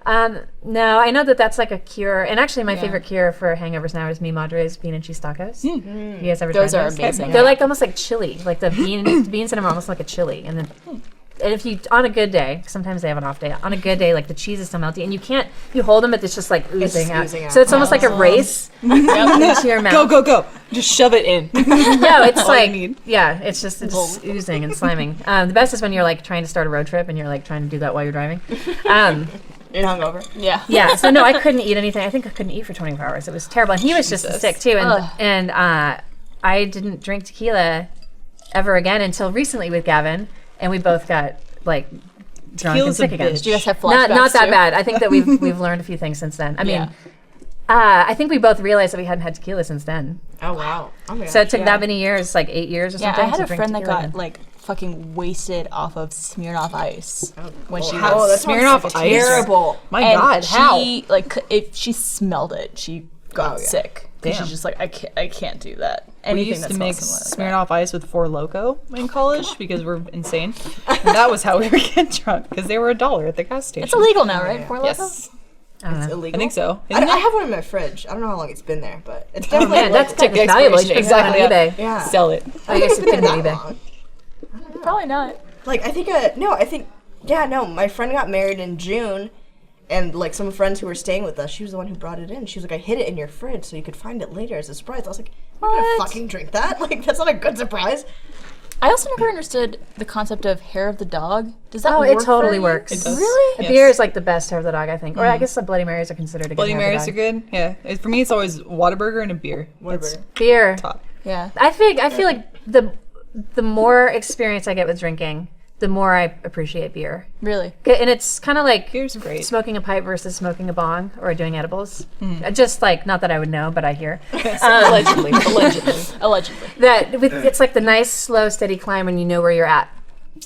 No, I know that's like a cure. And actually, my favorite cure for hangovers now is Mi Madre's bean and cheese tacos. You guys ever Those tried are amazing. They're like almost like chili. Like the beans in them are almost like a chili. And then, and if you on a good day, sometimes they have an off day. On a good day, like the cheese is still melty, and you hold them, but it's just like oozing out. oozing out. So it's almost like a race into your mouth. Go. Just shove it in. No, it's All like you need. it's oozing and sliming. The best is when you're like trying to start a road trip and you're like trying to do that while you're driving. You're hungover. Yeah. Yeah, so no, I couldn't eat anything. I think I couldn't eat for 24 hours. It was terrible. And he was just sick too. And I didn't drink tequila ever again until recently with Gavin, and we both got like drunk Tequila's and sick a again. bitch. Do you guys have flashbacks? Not that too? bad. I think that we've learned a few things since then. I mean, Yeah. I think we both realized that we hadn't had tequila since then. Oh wow. Oh my So it gosh, took yeah. that many years, like 8 years or Yeah, something. I had to a drink friend that tequila got again. like fucking wasted off of Smirnoff Ice when she Oh, was that sounds Smirnoff like Ice? terrible. My and God, how? she like if she smelled it, she got Oh, yeah. sick. 'Cause Damn. she's just like I can't do that. We Anything used that to smells make similar like Smirnoff Ice with Four Loko in college because we're insane. And that was how we would get drunk because they were $1 at the gas station. It's illegal now, right? yeah. Four Loko? Yes, I don't know. It's illegal. I think so. I Isn't I it? have one in my fridge. I don't know how long it's been there, but it's Oh definitely man, that's kind the of valuable. You should put expiration that on date. eBay. yeah. Sell it. I guess it It's been couldn't be that eBay. long. Probably not. Like I think my friend got married in June, and like some friends who were staying with us, she was the one who brought it in. She was like, I hid it in your fridge so you could find it later as a surprise. I was like, I'm not gonna What? fucking drink that. Like that's not a good surprise. I also never understood the concept of hair of the dog. Does that Oh, work it for totally you? works. It does. Really? A Yes. beer is like the best hair of the dog, I think. Or I guess the Bloody Marys are considered a good Bloody hair of Marys the are dog. good. Yeah, for me it's always Whataburger and a beer. Whatever. Beer. Top. Yeah. I feel like the more experience I get with drinking, the more I appreciate beer. Really? And it's kind of like Beer's great. smoking a pipe versus smoking a bong or doing edibles. Just like, not that I would know, but I hear. Allegedly. Allegedly. It's like the nice, slow, steady climb when you know where you're at.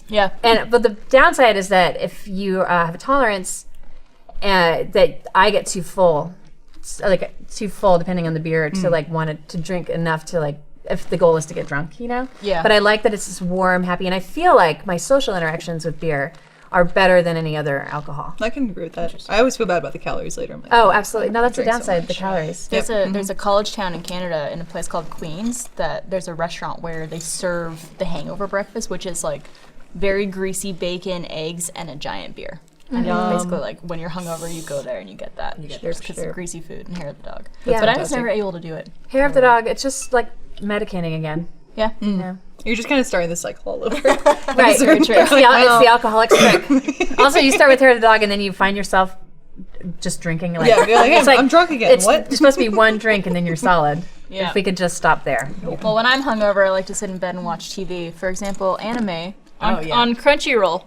Yeah. But the downside is that if you have a tolerance, that I get too full, depending on the beer, to like want it to drink enough to like, if the goal is to get drunk, you know? Yeah. But I like that it's just warm, happy, and I feel like my social interactions with beer are better than any other alcohol. I can agree with that. I always feel bad about the calories later. I'm like, Oh, absolutely. No, that's the Drink so downside, the much. calories. There's a college town in Canada in a place called Queens that there's a restaurant where they serve the hangover breakfast, which is like very greasy bacon, eggs, and a giant beer. And it's basically like when you're hungover, you go there and you get that. There's because of greasy food and hair of the dog. Yeah. But I was fantastic. never able to do it. Hair of the dog, it's just like medicating again. Yeah. Yeah. You're just kind of starting the cycle all over. Right. very true. It's the alcoholic's trick. Also, you start with hair of the dog, and then you find yourself just drinking. Like, Yeah, you're like, hey, it's like I'm drunk again. It's What? supposed to be one drink, and then you're solid. Yeah. If we could just stop there. Well, when I'm hungover, I like to sit in bed and watch TV. For example, anime on, Oh, yeah. on Crunchyroll.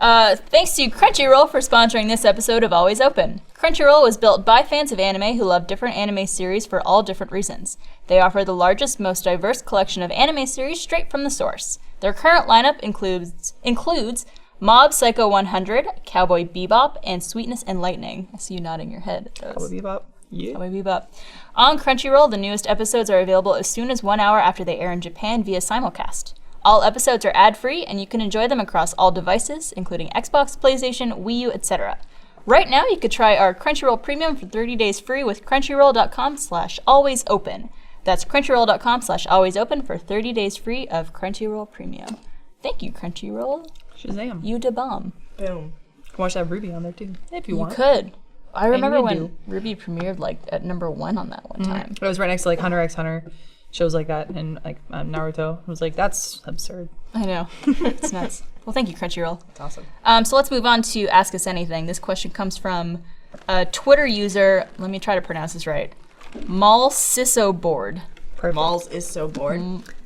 Thanks to Crunchyroll for sponsoring this episode of Always Open. Crunchyroll was built by fans of anime who love different anime series for all different reasons. They offer the largest, most diverse collection of anime series straight from the source. Their current lineup includes Mob Psycho 100, Cowboy Bebop, and Sweetness and Lightning. I see you nodding your head at those. Cowboy Bebop. Yeah. Cowboy Bebop. On Crunchyroll, the newest episodes are available as soon as 1 hour after they air in Japan via simulcast. All episodes are ad-free, and you can enjoy them across all devices, including Xbox, PlayStation, Wii U, etc. Right now, you could try our Crunchyroll Premium for 30 days free with crunchyroll.com/alwaysopen. That's crunchyroll.com/alwaysopen for 30 days free of Crunchyroll Premium. Thank you, Crunchyroll. Shazam. You da bomb. Boom. You can watch that Ruby on there too, if you You want. could. I remember you when do. Ruby premiered like at #1 on that one time. It was right next to like Hunter x Hunter shows like that, and like Naruto. I was like, that's absurd. I know. It's nuts. Well, thank you, Crunchyroll. It's awesome. So let's move on to Ask Us Anything. This question comes from a Twitter user. Let me try to pronounce this right. Malsisoboard. Perfect. Malls is so bored.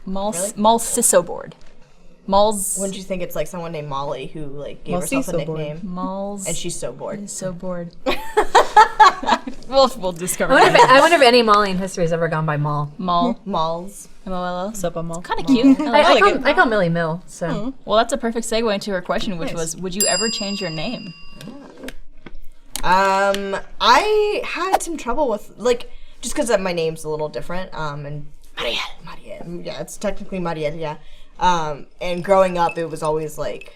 Malsisoboard. Mals. Wouldn't you think it's like someone named Molly who like gave herself a Malsisoboard. nickname? Mals. And she's so bored. is so bored. we'll discover. I wonder if any Molly in history has ever gone by Mall. Mall. Malls. MOLL. What's up, Amal? Kind of cute. I call Millie Mill. So Well, that's a perfect segue into her question, which Nice. was, would you ever change your name? I had some trouble with like just because my name's a little different. And Mariel. Yeah, it's technically Mariel. Yeah. And growing up, it was always like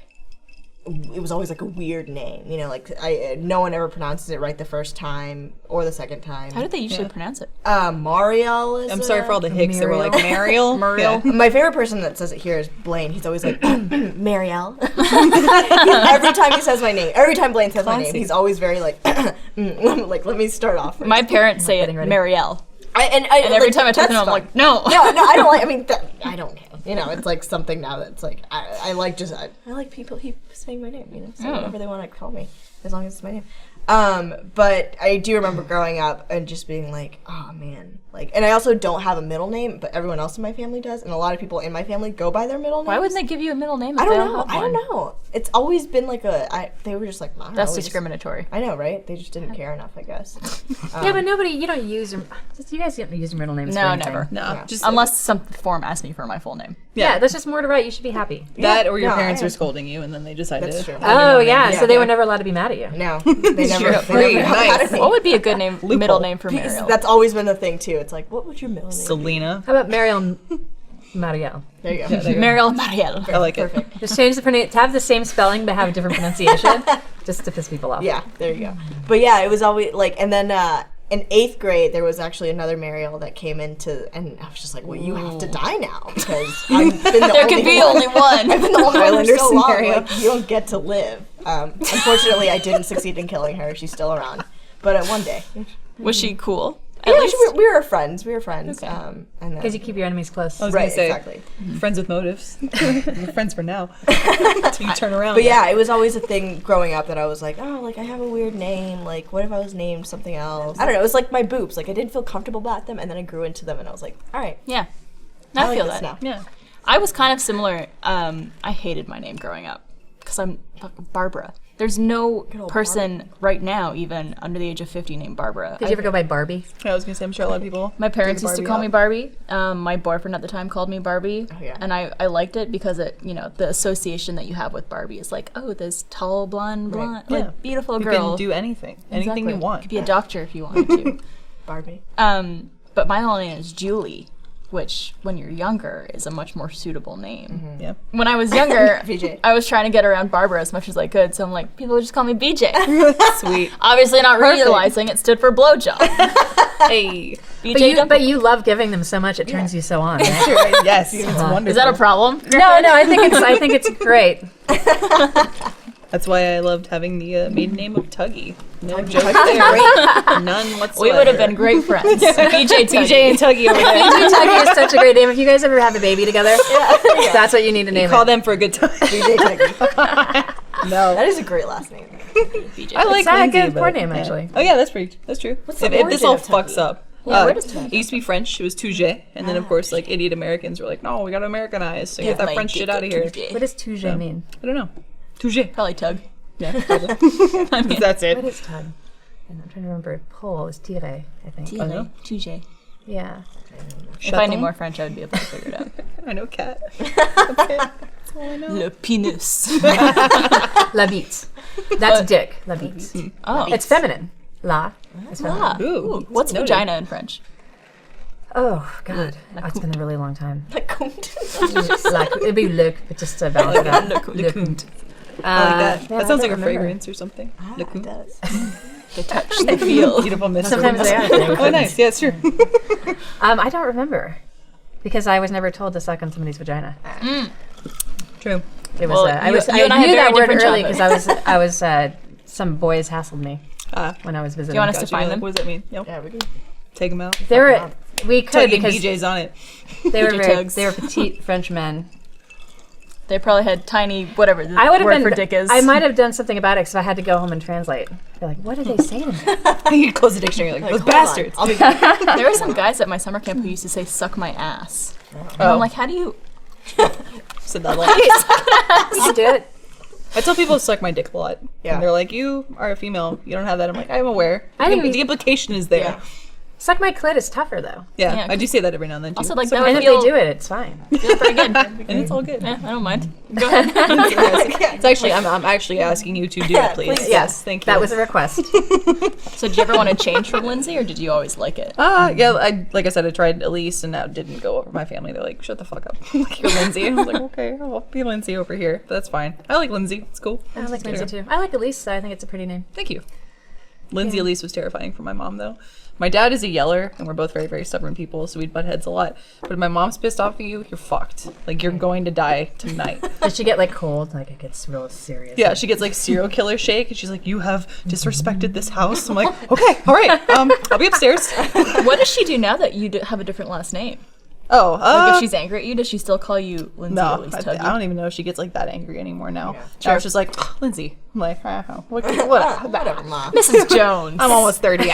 a weird name. You know, like no one ever pronounces it right the first time or the second time. How do they usually pronounce it? Mariel is. I'm sorry for all the hicks that were like Mariel. Mariel. Yeah. My favorite person that says it here is Blaine. He's always like, Marielle. Every time he says my name, every time Blaine says my name, Classy. he's always very like, like, let me start off. first. My parents say it getting ready. Marielle. And And every time I talk to them, I'm that's like, no. fine. No, I don't like, I mean, I don't care. You know, it's like something now that's like, I like just, I like people keep saying my name, you know, so whatever they want to call me, as long as it's my name. But I do remember growing up and just being like, oh man, like, and I also don't have a middle name, but everyone else in my family does, and a lot of people in my family go by their middle name. Why wouldn't they give you a middle name if I they don't don't know. have I don't one? know. It's always been like they were just like, I don't That's know, we just- discriminatory. I know, right? They just didn't care enough, I guess. yeah, but you don't use your. You guys don't use your middle names. No, for anything. never. No, Yeah. just Unless some form asks me for my full name. Yeah, that's just more to write. You should be happy. that, or your No, parents I- were scolding you, and then they decided. That's true. Oh yeah, Yeah. so they were never allowed to be mad at you. No, they never. Free. Nice. What would be a good name, middle name for Because Mariel? that's always been the thing too. It's like, what would your middle name be? Selena. How about Mariel Mariel? There you go. Mariel Mariel. I like it. Just change the to have the same spelling but have a different pronunciation, just to piss people off. Yeah, there you go. But yeah, it was always like, and then in 8th grade, there was actually another Mariel that came into, and I was just like, well, you have to die now because I've been the There can be only one. I've been the only one for Highlander so long. scenario. Like, you don't get to live. Unfortunately, I didn't succeed in killing her. She's still around. But one day. Was she cool? Yeah, we were friends. We were friends. Okay. And then, Because you keep your enemies close. I was right, gonna say, exactly. friends with motives. We're friends for now. Until you turn around. But yeah, it was always a thing growing up that I was like, oh, like I have a weird name. Like, what if I was named something else? I don't know. It was like my boobs. Like I didn't feel comfortable about them, and then I grew into them, and I was like, all right, Yeah. I I like feel this that. now. Yeah. I was kind of similar. I hated my name growing up because I'm fucking Barbara. There's no old person right now, even under the age of 50, named Barbara. Did you ever go by Barbie? I was gonna say, I'm sure a lot of people. My parents take used to Barbie call out. me Barbie. My boyfriend at the time called me Barbie. Oh, yeah. And I liked it because it, the association that you have with Barbie is like, oh, this tall, blonde, Yeah. like beautiful You girl. can do anything. Anything Exactly. you want. You could be a doctor if you wanted to. Barbie. But my whole name is Julie, which when you're younger is a much more suitable name. Yeah. When I was younger, BJ. I was trying to get around Barbara as much as I could, so I'm like, people would just call me BJ. Sweet. Obviously not realizing it stood for blowjob. Hey. BJ But you love giving them so much, it turns you so on. Right? Yes. It's wonderful. Is that a problem? No, I think it's great. That's why I loved having the maiden name of Tuggy. No joke there. None whatsoever. We would have been great friends. BJ Tuggy. BJ and Tuggy over there. BJ Tuggy is such a great name. If you guys ever have a baby together, that's what you need to name Call it. them for a good time. BJ Tuggy. No. That is a great last name. BJ. I like It's not a Lindsay, good but- porn name, yeah. actually. Oh yeah, that's true. What's the If this origin all of Tuggy? fucks up. Yeah, where does Tuggy it used to be French. It was Touge, and then of course like idiot Americans were like, no, we gotta Americanize, so get that Like, French shit get out of here. Tuggy. What does Touge mean? I don't know. Touge. Probably Tug. Yeah. That's it. What is tug? I'm trying to remember. Pole is tire, I think. Oh, no? Touche. Yeah. If I knew more French, I would be able to figure it out. I know cat. That's it. That's all I know. Le penis. La bite. That's dick. La bite. Oh. It's feminine. La. It's feminine. Ah. Ooh, What's noted. vagina in French? Oh, God. Oh, it's been a really long time. Like, Like, it'd be look, but just to balance it out. Le cunt. I like that. man, That I sounds like don't a remember. fragrance or something. It does. The touch, the feel. Beautiful mist. Sometimes they are. Oh, nice. Yeah, it's true. I don't remember because I was never told to suck on somebody's vagina. True. It was. Well, I you- was. you I and I had knew that very word different early because I was. Some boys hassled me when I was visiting. You want us to Gotcha. find Like, them? what does that mean? Yep. Yeah, we can. Take them out. They were. We could Tugging because BJ's on it. they were BJ very. tugs. They were petite French men. They probably had tiny, whatever the I would have word been. for dick is. I might have done something about it because I had to go home and translate. Be like, what did they say to me? You close the dictionary like, those Hold on, bastards. I'll be back. There were some guys at my summer camp who used to say "suck my ass." And Oh. I'm like, how do you? Said that a lot. You do it. I tell people to suck my dick a lot. Yeah. And they're like, you are a female. You don't have that. I'm like, I'm aware. I think The implication is there. Yeah. Suck my clit is tougher though. Yeah, Yeah, I do say that every now and then too. Also, like, So- that would And if feel, they do it, it's fine. feel pretty good. and it's all good. Yeah, I don't mind. Go ahead. It's actually, I'm actually asking you to do it, please. please. Yes, thank you. That was a request. So, did you ever want to change from Lindsay, or did you always like it? Yeah, like I said, I tried Elise, and now it didn't go over my family. They're like, shut the fuck up. Like, you're Lindsay. And I was like, okay, I'll be Lindsay over here. But that's fine. I like Lindsay. It's cool. I like Lindsay too. I like Elise. I think it's a pretty name. Thank you. Lindsay Elise was terrifying for my mom, though. My dad is a yeller, and we're both very, very stubborn people, so we'd butt heads a lot. But if my mom's pissed off at you, you're fucked. Like, you're going to die tonight. Does she get like cold? Like it gets real serious. Yeah, she gets like serial killer shake, and she's like, "You have disrespected this house." I'm like, "Okay, all right, I'll be upstairs." What does she do now that you have a different last name? Oh, Like, if she's angry at you, does she still call you Lindsay or no, Elise I Tuggy? don't even know if she gets like that angry anymore now. Yeah. Now it's just like Lindsay. I'm like, what? Whatever, mom. Mrs. Jones. I'm almost 30.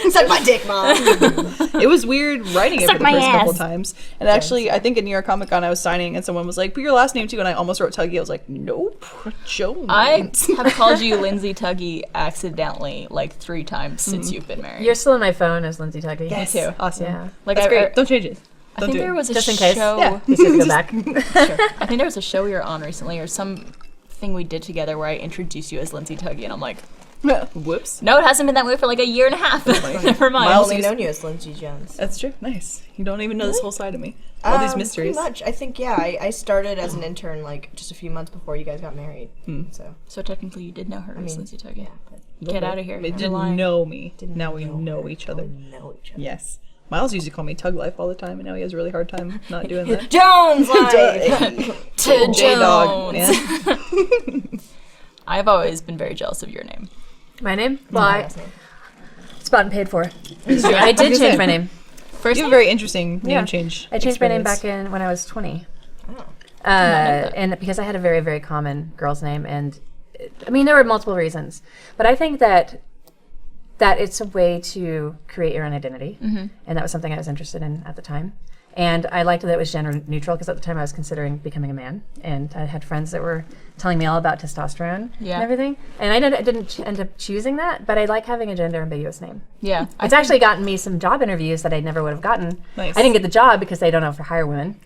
Suck my dick, mom. It was weird writing it for the my first couple ass. times. And actually, I think at New York Comic Con I was signing, and someone was like, "Put your last name too," and I almost wrote Tuggy. I was like, "Nope, Jones." I have called you Lindsay Tuggy accidentally like 3 times since you've been married. You're still in my phone as Lindsay Tuggy. Yes. too. Awesome. Yeah. Like, That's I- great. Don't change it. I Don't think do there it. was a Just in case. show. Yeah. You should go back. I think there was a show we were on recently, or some thing we did together where I introduced you as Lindsay Tuggy, and I'm like, Whoops. no, it hasn't been that way for like a year and a half. Never mind. I've Miles only used- known you as Lindsay Jones. That's true. Nice. You don't even know this whole side of me. All these mysteries. Pretty much. I think, yeah, I started as an intern like just a few months before you guys got married. So, So technically, you did know her as mean, Lindsay Tuggy. but Get out of here. They You're didn't lying. know me. didn't Now we know know her. each Now other. we know each other. Yes. Miles used to call me Tug Life all the time, and now he has a really hard time not doing that. Jones life. To J-Dog, Jones. man. I've always been very jealous of your name. My name? Well, it's bought and paid for. Yeah, I did was gonna change say. my name. First You have name? a very interesting name Yeah. change. I changed my name experience. back in when I was 20. Oh. And because I had a very, very common girl's name, and I mean there were multiple reasons, but I think that it's a way to create your own identity, and that was something I was interested in at the time. And I liked that it was gender neutral because at the time I was considering becoming a man, and I had friends that were telling me all about testosterone Yeah. and everything. And I didn't end up choosing that, but I like having a gender ambiguous name. Yeah. It's actually gotten me some job interviews that I never would have gotten. Nice. I didn't get the job because they don't know for hire women,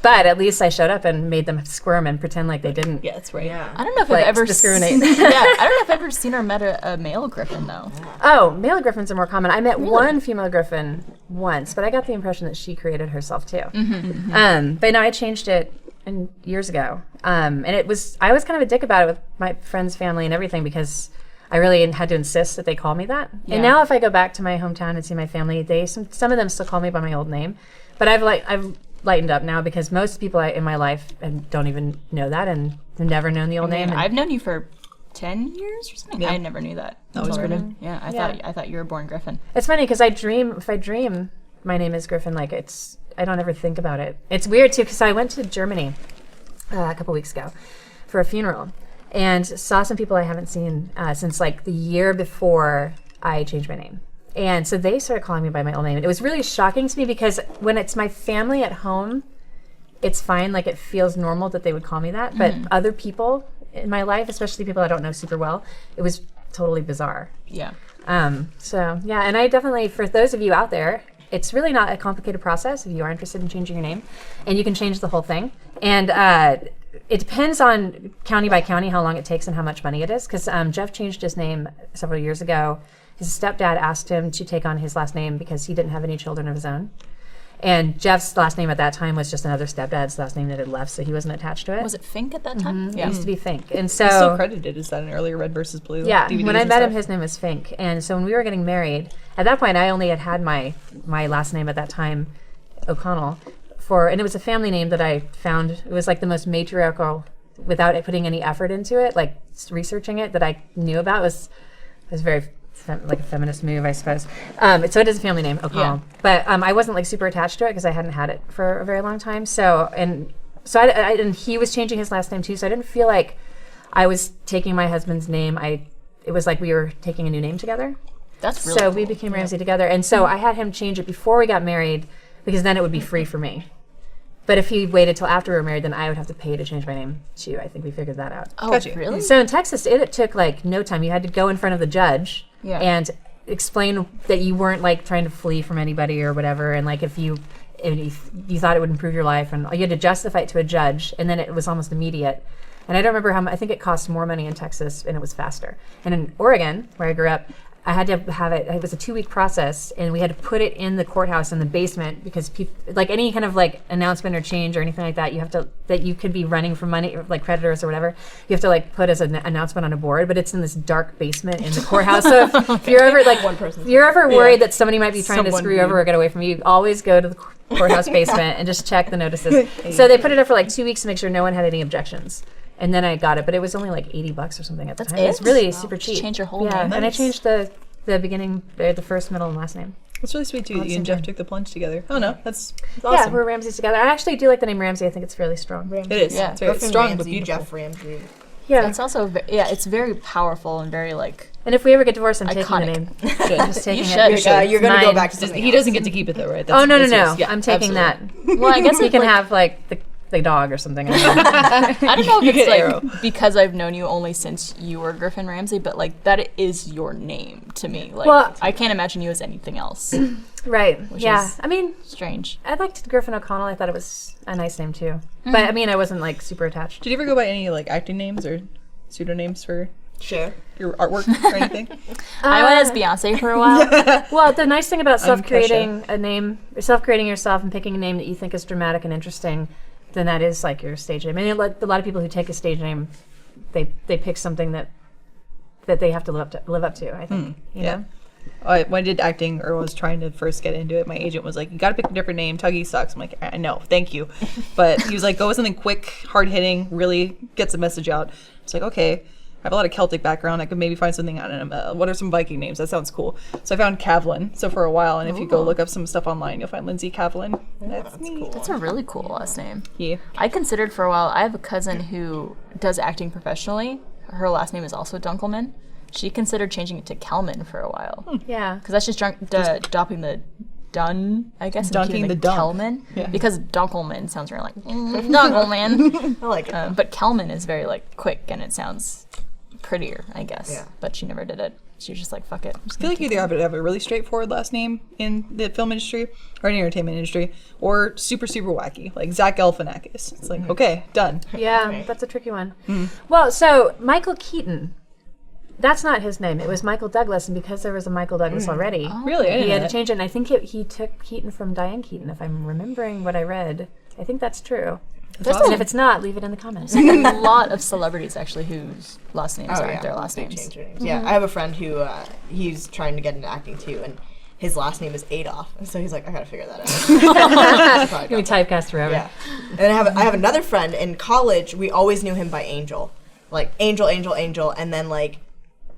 but at least I showed up and made them squirm and pretend like they didn't. Yeah, that's right. Yeah. I don't know if Like, I've ever discriminate. Seen, yeah, I don't know if I've ever seen or met a male griffin though. Oh, male griffins are more common. I met one female griffin once, but I got the impression that she created herself too. But no, I changed it years ago, and I was kind of a dick about it with my friends, family, and everything because I really had to insist that they call me that. Yeah. And now, if I go back to my hometown and see my family, some of them still call me by my old name, but I've lightened up now because most people in my life don't even know that and have never known the old name. And I've known you for 10 years or something. Yeah. I never knew that. Always Until- been Yeah, Yeah. I thought you were born Griffin. It's funny because if I dream, my name is Griffin. Like I don't ever think about it. It's weird too because I went to Germany a couple weeks ago for a funeral and saw some people I haven't seen since like the year before I changed my name. And so they started calling me by my old name. And it was really shocking to me because when it's my family at home, it's fine. Like it feels normal that they would call me that. But other people in my life, especially people I don't know super well, it was totally bizarre. Yeah. So yeah, and I definitely, for those of you out there, it's really not a complicated process if you are interested in changing your name, and you can change the whole thing. And it depends on county by county how long it takes and how much money it is. Because Jeff changed his name several years ago. His stepdad asked him to take on his last name because he didn't have any children of his own. And Jeff's last name at that time was just another stepdad's last name that had left, so he wasn't attached to it. Was it Fink at that time? It used to be Fink. And He's still so, credited as that in earlier Red versus Blue. yeah, DVDs when I and met him, stuff. his name was Fink. And so when we were getting married, at that point, I only had my last name at that time, O'Connell, and it was a family name that I found. It was like the most matriarchal, without putting any effort into it, like researching it, that I knew about. It was very like a feminist move, I suppose. So it is a family name, O'Connell. Yeah. But I wasn't like super attached to it because I hadn't had it for a very long time. And he was changing his last name too, so I didn't feel like I was taking my husband's name. It was like we were taking a new name together. That's really So cool. we became Ramsey together. And so I had him change it before we got married because then it would be free for me. But if he waited till after we were married, then I would have to pay to change my name too. I think we figured that out. Oh, Gotcha. really? So in Texas, it took like no time. You had to go in front of the judge Yeah. and explain that you weren't like trying to flee from anybody or whatever. And like if you thought it would improve your life, and you had to justify it to a judge, and then it was almost immediate. And I don't remember how much. I think it cost more money in Texas, and it was faster. And in Oregon, where I grew up, I had to have it. It was a 2-week process, and we had to put it in the courthouse in the basement because people, like any kind of like announcement or change or anything like that, you could be running from money, or like creditors or whatever. You have to like put as an announcement on a board, but it's in this dark basement in the courthouse. So if you're ever like if you're ever worried that somebody might be trying to screw you over or get away from you, always go to the courthouse basement and just check the notices. So they put it up for like 2 weeks to make sure no one had any objections. And then I got it, but it was only like $80 or something at the time. it? It's really Wow. super Just cheap. change your whole yeah, name. and I Nice. changed the beginning, the first, middle, and last name. That's really sweet too. Oh, that You and so Jeff good. took the plunge together. Oh no, that's Yeah, awesome. we're Ramseys together. I actually do like the name Ramsey. I think it's really strong. It is. Yeah. It's very Griffin strong Ramsey, but beautiful. Jeff Ramsey. Yeah, It's also, it's very powerful and very like, and if we ever get divorced, I'm taking the Iconic. name. Should. Just taking You it. should. You're gonna go Mine. back to something He else. doesn't get to keep it though, right? Oh no, that's no! yours. Yeah, I'm taking absolutely. that. well, I guess He it's can like, have like the dog or something. I don't know if You it's get like Arrow. because I've known you only since you were Griffin Ramsey, but like that is your name to me. Like Well- I can't imagine you as anything else. Right. Yeah. is- I mean, Strange. I liked Griffin O'Connell. I thought it was a nice name too. But I mean, I wasn't like super attached. Did you ever go by any like acting names or pseudonyms for Share. your artwork or anything? I went as Beyonce for a while. Well, the nice thing about I'm self-creating a name, self-creating yourself and picking a name that you think is dramatic and interesting, then that is like your stage name. I mean, a lot of people who take a stage name, they pick something that they have to live up to. I think. You Yeah. know? When I did acting or was trying to first get into it, my agent was like, "You got to pick a different name. Tuggy sucks." I'm like, "I know, thank you," but he was like, "Go with something quick, hard hitting, really gets the message out." It's like, okay. I have a lot of Celtic background. I could maybe find something. I don't know. What are some Viking names? That sounds cool. So I found Kavlin. So for a while, and if you go look up some stuff online, you'll find Lindsay Kavlin. That's me. That's a really cool last name. Yeah. I considered for a while. I have a cousin who does acting professionally. Her last name is also Dunkelman. She considered changing it to Kelman for a while Yeah. because that's just dropping the dun, I guess, and Dunking keeping the dunk. Kelman. Yeah. Because Dunkelman sounds very like Dunkelman. I like it. But Kelman is very like quick and it sounds prettier, I guess. Yeah. But she never did it. She was just like, fuck it. I'm just I feel like you either have a really straightforward last name in the film industry or in the entertainment industry, or super, super wacky, like Zach Galifianakis. It's like, okay, done. Yeah, that's a tricky one. Well, so Michael Keaton, that's not his name. It was Michael Douglas, and because there was a Michael Douglas already, Really? I didn't he know had to that. change it. And I think he took Keaton from Diane Keaton, if I'm remembering what I read. I think that's true. There's And if it's not, leave it in the comments. a lot of celebrities actually whose last names aren't their last They names. change their names. Yeah, I have a friend who he's trying to get into acting too, and his last name is Adolf, and so he's like, I gotta figure that out. You'll be typecast forever. Yeah, and then I have another friend in college. We always knew him by Angel, like Angel, and then like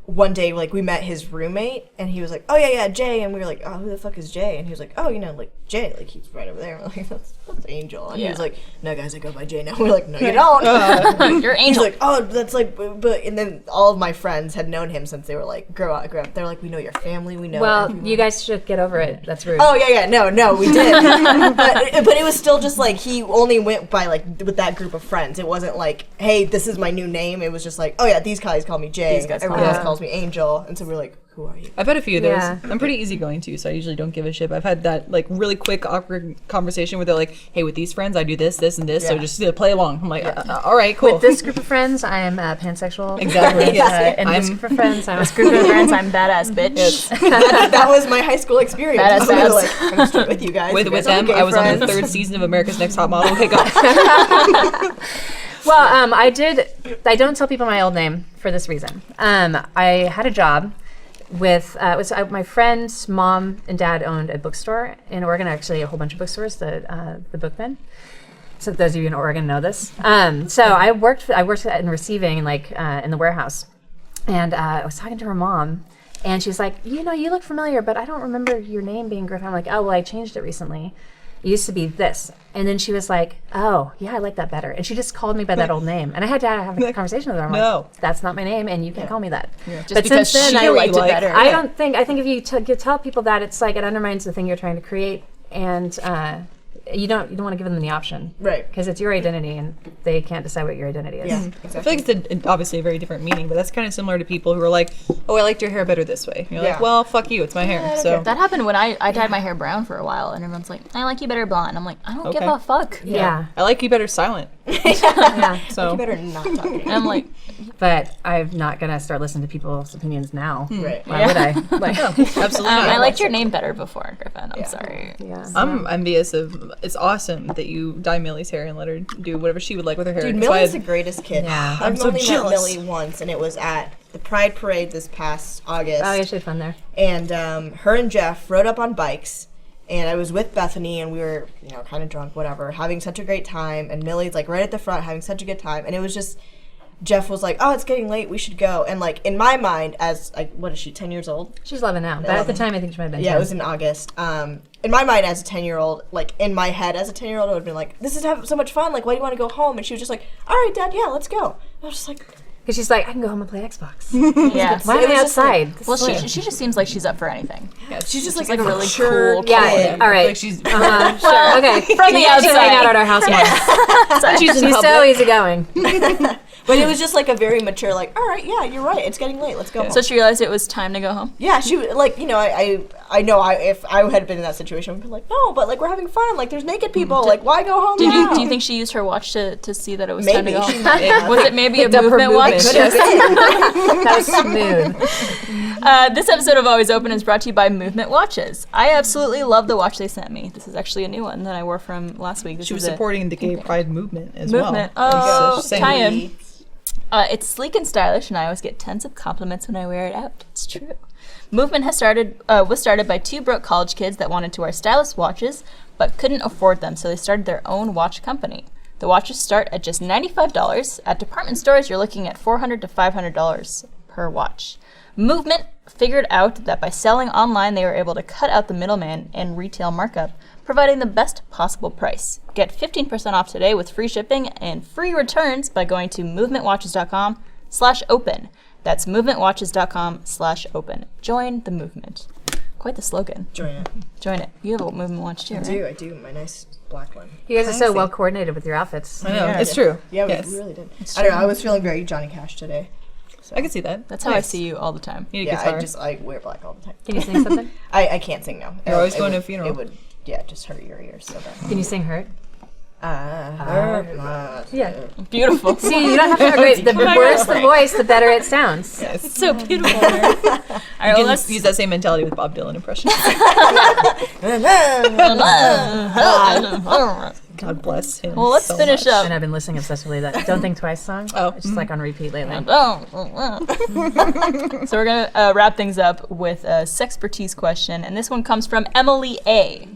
one day like we met his roommate, and he was like, oh yeah, Jay, and we were like, oh, who the fuck is Jay? And he was like, oh, like Jay, like he's right over there. We're like, that's Angel, and he was Yeah. like, no guys, I go by Jay now. We're like, no, you don't. You're He's Angel. like, oh, that's like, but and then all of my friends had known him since they were like, grow up. They're like, we know your family, we know. Well, everyone." you guys should get over it. That's rude. Oh yeah, no, we did, but it was still just like he only went by like with that group of friends. It wasn't like, hey, this is my new name. It was just like, oh yeah, these guys call me Jay. These guys call Everyone me- else calls me Angel, and so we're like, who are you? I've had a few of those. Yeah. I'm pretty easygoing too, so I usually don't give a shit. I've had that like really quick, awkward conversation where they're like, "Hey, with these friends, I do this, this, and this, so Yeah. just play along." I'm like, "All right, cool." With this group of friends, I am pansexual. Exactly, With, yes. and this I'm- group of friends, I'm a Group of friends, I'm badass bitch. That was my high school experience. Badass I was babs. like, I'm straight with you guys. with You guys them, are the gay I was on the friends. 3rd season of America's Next Top Model. Okay, go. Well, I don't tell people my old name for this reason. I had a job with, my friend's mom and dad owned a bookstore in Oregon, actually a whole bunch of bookstores, the Bookman. So those of you in Oregon know this. So I worked in receiving, like in the warehouse. And I was talking to her mom, and she's like, you look familiar, but I don't remember your name being Griffin. I'm like, oh, well, I changed it recently. It used to be this. And then she was like, oh, yeah, I like that better. And she just called me by that old name. And I had to have a conversation with her. I'm No. like, that's not my name, and you can't call me that. Just But because since then, she I liked it like- better. I think if you tell people that, it's like it undermines the thing you're trying to create, and you don't want to give them the option, Right. Because it's your identity, and they can't decide what your identity is. Yeah, I exactly. feel like it's obviously a very different meaning, but that's kind of similar to people who are like, "Oh, I liked your hair better this way." And you're Yeah. like, "Well, fuck you, it's my hair." So That happened when I dyed my hair brown for a while, and everyone's like, I like you better blonde. I'm like, I don't give Okay. a fuck. Yeah. I like you better silent. Yeah. So You better not talk to me. And I'm like, But I'm not gonna start listening to people's opinions now. Right. Why would I? Like, absolutely. not. I liked your name better before, Griffin. I'm Yeah. sorry. yeah. I'm envious of. It's awesome that you dye Millie's hair and let her do whatever she would like with her hair. Dude, That's why Millie's I- the greatest kid. Yeah. I've I'm so only jealous. met Millie once, and it was at the Pride Parade this past August. Oh, you should have fun there. And her and Jeff rode up on bikes, and I was with Bethany, and we were, kind of drunk, whatever, having such a great time. And Millie's like right at the front, having such a good time. And it was just, Jeff was like, "Oh, it's getting late, we should go." And like in my mind, as like, what is she, 10 years old? She's 11 now, but at the time I think she might have been. Yeah, 10. it was in August. In my mind, as a 10-year-old, like in my head as a 10-year-old, I would have been like, "This is so much fun. Like, why do you want to go home?" And she was just like, "All right, Dad, yeah, let's go." I was just like, Because she's like, I can go home and play Xbox. Yeah. Why am It I was just outside? This Well, is lame. she just seems like she's up for anything. Yeah, she's just She's like like a really mature cool Yeah, kid. all right. Like she's Sure, okay. From the You should hang out outside. at our house once. she's in She's so public. easygoing. But it was just like a very mature, like, "All right, yeah, you're right. It's getting late. Let's go home." So she realized it was time to go home. Yeah, she was like, I know if I had been in that situation, I would be like, "No, but like we're having fun. Like there's naked people. Like why go home now?" Do you think she used her watch to see that it was time to Maybe go she home? might have. Was it maybe a Picked up her movement watch? movement. That was smooth. This episode of Always Open is brought to you by Movement Watches. I absolutely love the watch they sent me. This is actually a new one that I wore from last week. This She was is a supporting the gay pride movement as movement. well. Oh, So she's saying- tie-in. It's sleek and stylish, and I always get tons of compliments when I wear it out. It's true. Movement was started by two broke college kids that wanted to wear stylish watches but couldn't afford them, so they started their own watch company. The watches start at just $95. At department stores, you're looking at $400 to $500 per watch. Movement figured out that by selling online, they were able to cut out the middleman and retail markup, providing the best possible price. Get 15% off today with free shipping and free returns by going to movementwatches.com/open. That's movementwatches.com/open. Join the movement. Quite the slogan. Join it. Join it. You have a movement watch too, right? I do. My nice black one. You guys are so well coordinated with your outfits. I know, Yeah. it's true. Yeah, yes. we really did. I don't know. I was feeling very Johnny Cash today. I can see that. That's how I see you all the time. You need a Yeah, guitar. I wear black all the time. Can you sing something? I can't sing now. You're always It going to a would- funeral. It would, just hurt your ears so bad. Can you sing Hurt? Yeah. Beautiful. See, you don't have to wait. The worse the voice, the better it sounds. It's so beautiful. All right, You well, can let's use that same mentality with Bob Dylan impressions. God bless him. Well, let's so finish much. up. And I've been listening obsessively to that Don't Think Twice song. Oh. It's just like on repeat lately. So we're gonna wrap things up with a sexpertise question, and this one comes from Emily A.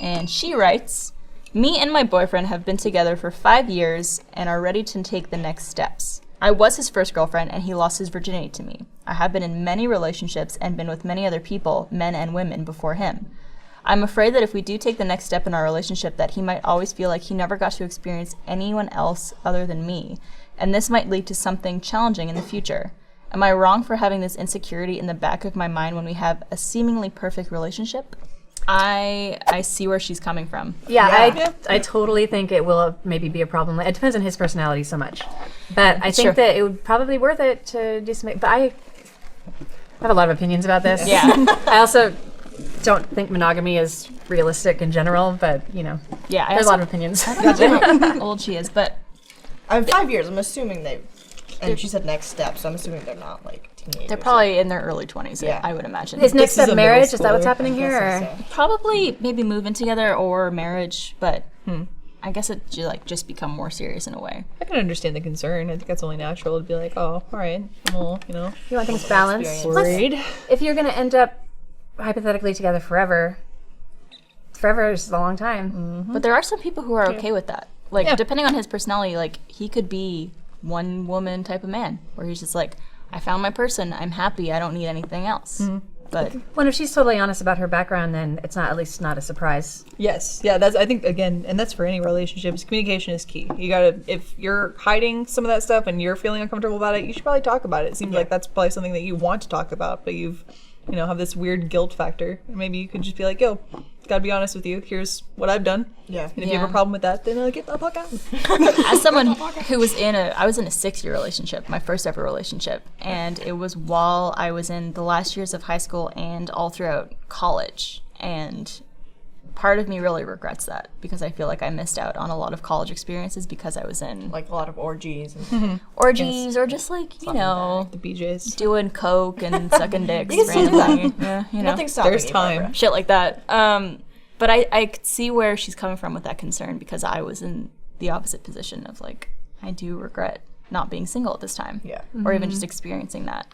And she writes, "Me and my boyfriend have been together for 5 years and are ready to take the next steps. I was his first girlfriend and he lost his virginity to me. I have been in many relationships and been with many other people, men and women, before him. I'm afraid that if we do take the next step in our relationship that he might always feel like he never got to experience anyone else other than me, and this might lead to something challenging in the future. Am I wrong for having this insecurity in the back of my mind when we have a seemingly perfect relationship?" I see where she's coming from. Yeah, I totally think it will maybe be a problem. It depends on his personality so much. But I think Sure. that it would probably be worth it to do some, but have a lot of opinions about this. Yeah. I also don't think monogamy is realistic in general, but Yeah, I there's a lot also of opinions. don't know how old she is, but I'm 5 years. I'm assuming and she said next step, so I'm assuming they're not like teenagers. they're probably in their early 20s. Yeah. I would imagine. His next This is step a middle marriage? Is that what's schooler. happening here? Guessing Or? so. Probably maybe move in together or marriage, but I guess it just become more serious in a way. I can understand the concern. I think that's only natural to be like, oh, all right, well, You want things balanced? Experience. Plus, worried. if you're going to end up hypothetically together forever is a long time. But there are some people who are okay with that. Like, Yeah. depending on his personality, like, he could be one woman type of man, where he's just like, I found my person, I'm happy, I don't need anything else. But Well, if she's totally honest about her background, then it's not, at least not a surprise. Yes, yeah, that's, I think, again, and that's for any relationships, communication is key. You gotta, if you're hiding some of that stuff and you're feeling uncomfortable about it, you should probably talk about it. It seems like that's probably something that you want to talk about, but you've, have this weird guilt factor. And maybe you could just be like, yo, gotta be honest with you, here's what I've done. Yeah. And if you have a problem with that, then get the fuck out. as someone who was I was in a 6-year relationship, my first ever relationship, and it was while I was in the last years of high school and all throughout college. And part of me really regrets that because I feel like I missed out on a lot of college experiences because I was in Like a lot of orgies. And orgies or just like, The BJs. doing coke and sucking dicks You can say randomly. Yeah, Nothing's stopping There's you, time. Barbara. shit like that. But I could see where she's coming from with that concern because I was in the opposite position of like, I do regret not being single at this time. Yeah. Or even just experiencing that.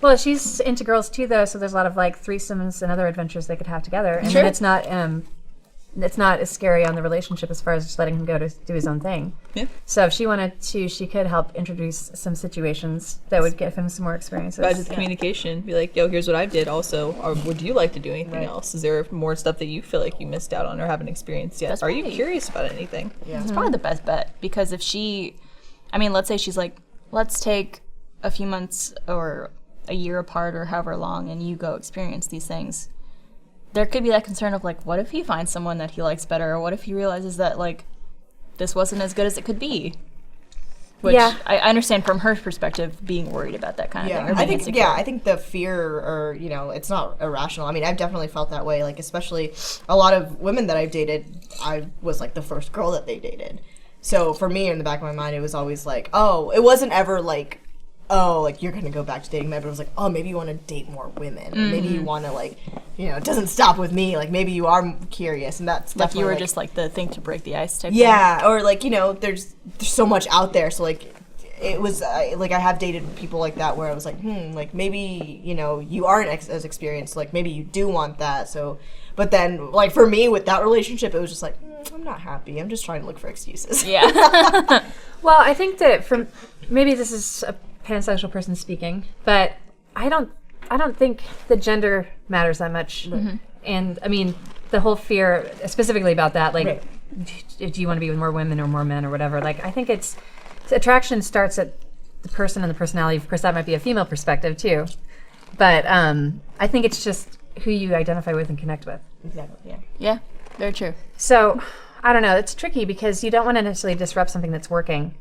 Well, she's into girls too, though, so there's a lot of like threesomes and other adventures they could have together, and then it's not as scary on the relationship as far as just letting him go to do his own thing. Yeah. So if she wanted to, she could help introduce some situations that would give him some more experiences. Back to the communication. Be like, yo, here's what I did also. Or would you like to do anything else? Is there more stuff that you feel like you missed out on or haven't experienced yet? That's Are you right. curious about anything? Yeah. It's probably the best bet because if let's say she's like, let's take a few months or a year apart or however long and you go experience these things. There could be that concern of like, what if he finds someone that he likes better, or what if he realizes that like this wasn't as good as it could be? Which Yeah. I understand from her perspective, being worried about that kind of thing. Or I being think insecure. I think the fear, or it's not irrational. I mean, I've definitely felt that way. Like, especially a lot of women that I've dated, I was like the first girl that they dated. So for me, in the back of my mind, it was always like, oh, it wasn't ever like, oh, like you're gonna go back to dating men, but it was like, oh, maybe you want to date more women. Or maybe you want to like, it doesn't stop with me. Like maybe you are curious, and that's like definitely you were just like the thing to break the ice type. yeah, or like there's so much out there. So like it was like I have dated people like that where I was like, like maybe you aren't as experienced. Like maybe you do want that. So, but then like for me with that relationship, it was just like I'm not happy. I'm just trying to look for excuses. Yeah. Well, I think that maybe this is a pansexual person speaking, but I don't think the gender matters that much. And I mean, the whole fear specifically about that, like, Right. do you want to be with more women or more men or whatever? Like, I think attraction starts at the person and the personality. Of course, that might be a female perspective too, but I think it's just who you identify with and connect with. Exactly. Yeah. Yeah. Very true. So, I don't know. It's tricky because you don't want to necessarily disrupt something that's working.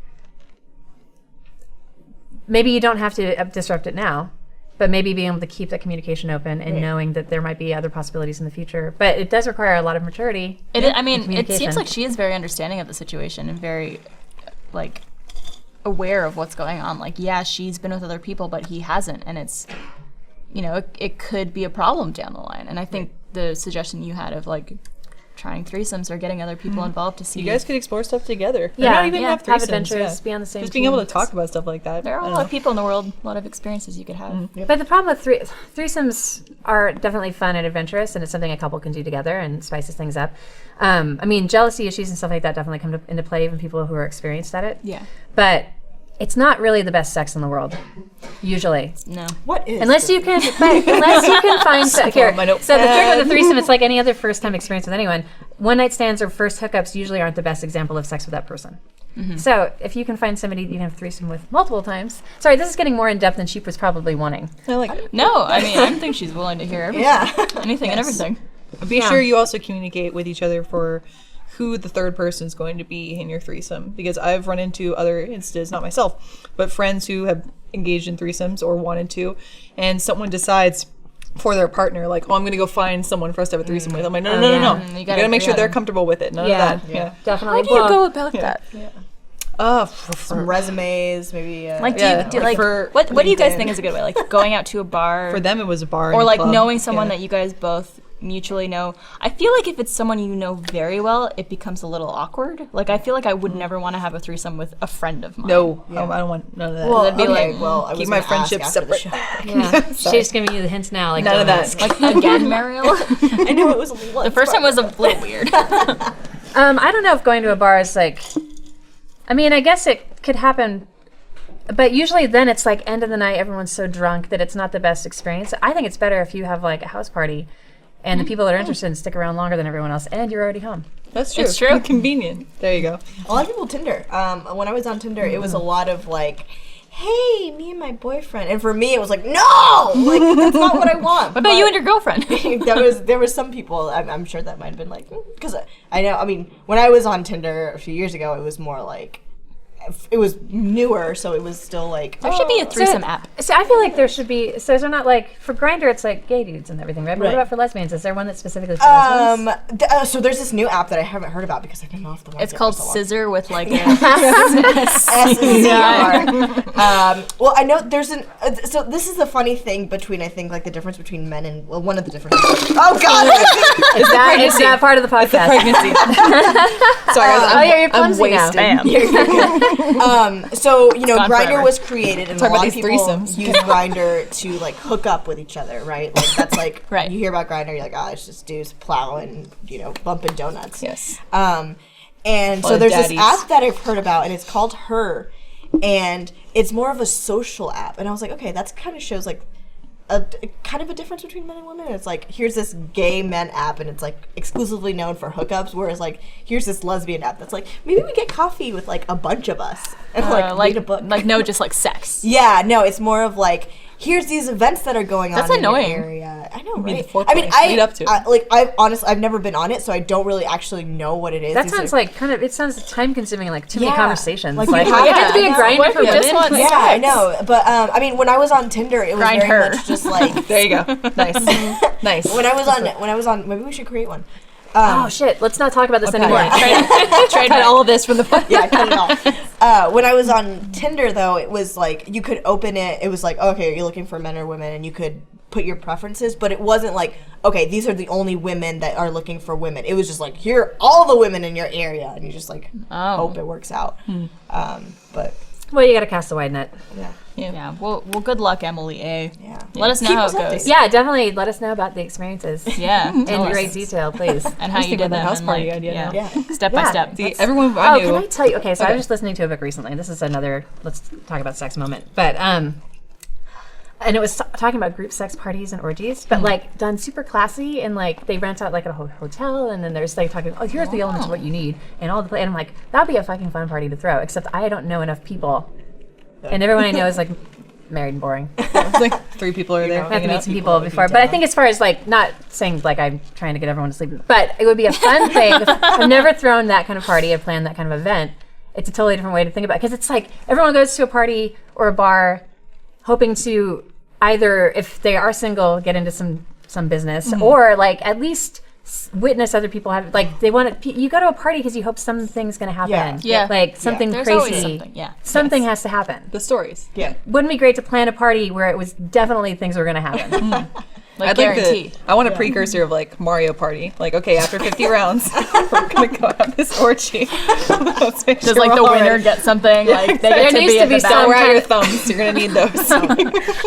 Maybe you don't have to disrupt it now, but maybe being able to keep that communication open and knowing that there might be other possibilities in the future. But it does require a lot of maturity. I mean, it communication. seems like she is very understanding of the situation and very, like, aware of what's going on. Like, yeah, she's been with other people, but he hasn't, and it's, it could be a problem down the line. And I think the suggestion you had of like trying threesomes or getting other people involved to see. You guys could explore stuff together. Yeah, Or not even yeah. have Have threesomes. adventures, be on the same Just being able to team. talk about stuff like that. There are a lot of people in the world, a lot of experiences you could have. But the problem with threesomes are definitely fun and adventurous, and it's something a couple can do together and spices things up. I mean, jealousy issues and stuff like that definitely come into play even people who are experienced at it. Yeah. But it's not really the best sex in the world, usually. No. What is Unless the- you can find here. my So the trick notepad. with a threesome, it's like any other first time experience with anyone. One night stands or first hookups usually aren't the best example of sex with that person. So if you can find somebody you can have a threesome with multiple times. Sorry, this is getting more in depth than she was probably wanting. I like it. No, I mean, I think she's willing to hear everything. Yeah. Anything and everything. Be sure you also communicate with each other for who the third person is going to be in your threesome, because I've run into other instances, not myself, but friends who have engaged in threesomes or wanted to, and someone decides for their partner, like, oh, I'm gonna go find someone for us to have a threesome with. I'm like, no. You gotta make sure they're comfortable with it. None of that. Yeah, definitely. How do you go about that? Some resumes, maybe. Like, what do you guys think is a good way? Like going out to a bar? For them, it was a bar. Or and a like club. knowing someone that you guys both mutually know. I feel like if it's someone you know very well, it becomes a little awkward. Like I feel like I would never want to have a threesome with a friend of mine. No, I don't want none of that. Well, That'd be okay, like, well, I keep was my gonna ask friendships after the separate. show. She's just giving you the hints now. Like, None of don't that. ask. like again, Mariel. I know it was The first one was a little weird. I don't know if going to a bar is like, I mean, I guess it could happen, but usually then it's like end of the night, everyone's so drunk that it's not the best experience. I think it's better if you have like a house party and the people that are interested stick around longer than everyone else and you're already home. That's true. It's true. Convenient. There you go. A lot of people Tinder. When I was on Tinder, it was a lot of like, hey, me and my boyfriend. And for me, it was like, no! Like, that's not what I want. What about you and your girlfriend? There was some people, I'm sure that might have been like, because I know, I mean, when I was on Tinder a few years ago, it was more like, it was newer, so it was still like, There should be a threesome app. So I feel like there should be, so they're not like, for Grindr it's like gay dudes and everything, right? But what about for lesbians? Is there one that's specifically for lesbians? So there's this new app that I haven't heard about because I've been off the market. It's called for so long. Scissor with like a SCR. Well, I know there's an. So this is the funny thing between, I think, like the difference between men and, well, one of the differences. Oh God! Is that part of the podcast? Pregnancy. Sorry, you're I'm clumsy now. wasted. So you know, gone Grindr forever. was created, and Talk a about lot of these people threesomes. use Grindr to like hook up with each other, right? Like that's like Right. you hear about Grindr, you're like, oh, it's just dudes plowing, you know, bumping donuts. Yes. And Well, so there's daddies. this app that I've heard about, and it's called Her, and it's more of a social app. And I was like, okay, that kind of shows like a kind of a difference between men and women. It's like, here's this gay men app, and it's like exclusively known for hookups, whereas like here's this lesbian app that's like, maybe we get coffee with like a bunch of us and read a book. like no, just like sex. Yeah, no, it's more of like, here's these events that are going on That's in your annoying. area. I know, mean, right? the foreplay. I mean, Lead up to it. I've never been on it, so I don't really actually know what it is. That These sounds are- like kind of, it sounds time consuming, like too many Yeah. conversations. Like, Like, you you have have to be a to- grinder What for if you just women. want yeah, I sex? know, but I mean, when I was on Tinder, it was Grind very her. much just like There you go. Nice. Nice. when I was on, maybe we should create one. Oh shit, let's not talk about this anymore. Cut all of this from the podcast. Yeah, cut it off. When I was on Tinder, though, it was like you could open it. It was like, okay, are you looking for men or women? And you could put your preferences, but it wasn't like, okay, these are the only women that are looking for women. It was just like, here are all the women in your area, and you just like hope it works out. But Well, you gotta cast a wide net. yeah, Yeah. Well, good luck, Emily A. yeah. Let us know Keep how us it goes. updated. Yeah, definitely let us know about the experiences Yeah. in tell us. great detail, please. And how you thinking did of the that house and, party like, idea now. Yeah. Step by Yeah. step. See, everyone I Oh, knew. can I tell you? Okay, so I Okay. was just listening to a book recently. This is another, let's talk about sex moment. But, and it was talking about group sex parties and orgies, but like done super classy, and like they rent out like a hotel, and then there's like talking, oh, here's the elements of what you need, and all the, and I'm like, that'd be a fucking fun party to throw, except I don't know enough people. And everyone I know is like married and boring. It's like 3 people are there. I have to hanging meet out. some people before, but I think as far as like, not saying like I'm trying to get everyone to sleep, but it would be a fun thing. I've never thrown that kind of party, I've planned that kind of event. It's a totally different way to think about it, because it's like everyone goes to a party or a bar hoping to either, if they are single, get into some business, or like at least witness other people have, like they want to, you go to a party because you hope something's going to happen. Yeah. Like something There's crazy. always something. Yeah. Something has to happen. The stories. Yeah. Wouldn't it be great to plan a party where it was definitely things were going to happen? Like I'd guarantee. like I want a precursor of like Mario Party. Like, okay, after 50 rounds, we're gonna go have this orgy. Let's make Does sure like the we're all winner ready. get something? Like they There get to needs be to at be the some back. Where are kind your of- thumbs? You're gonna need those.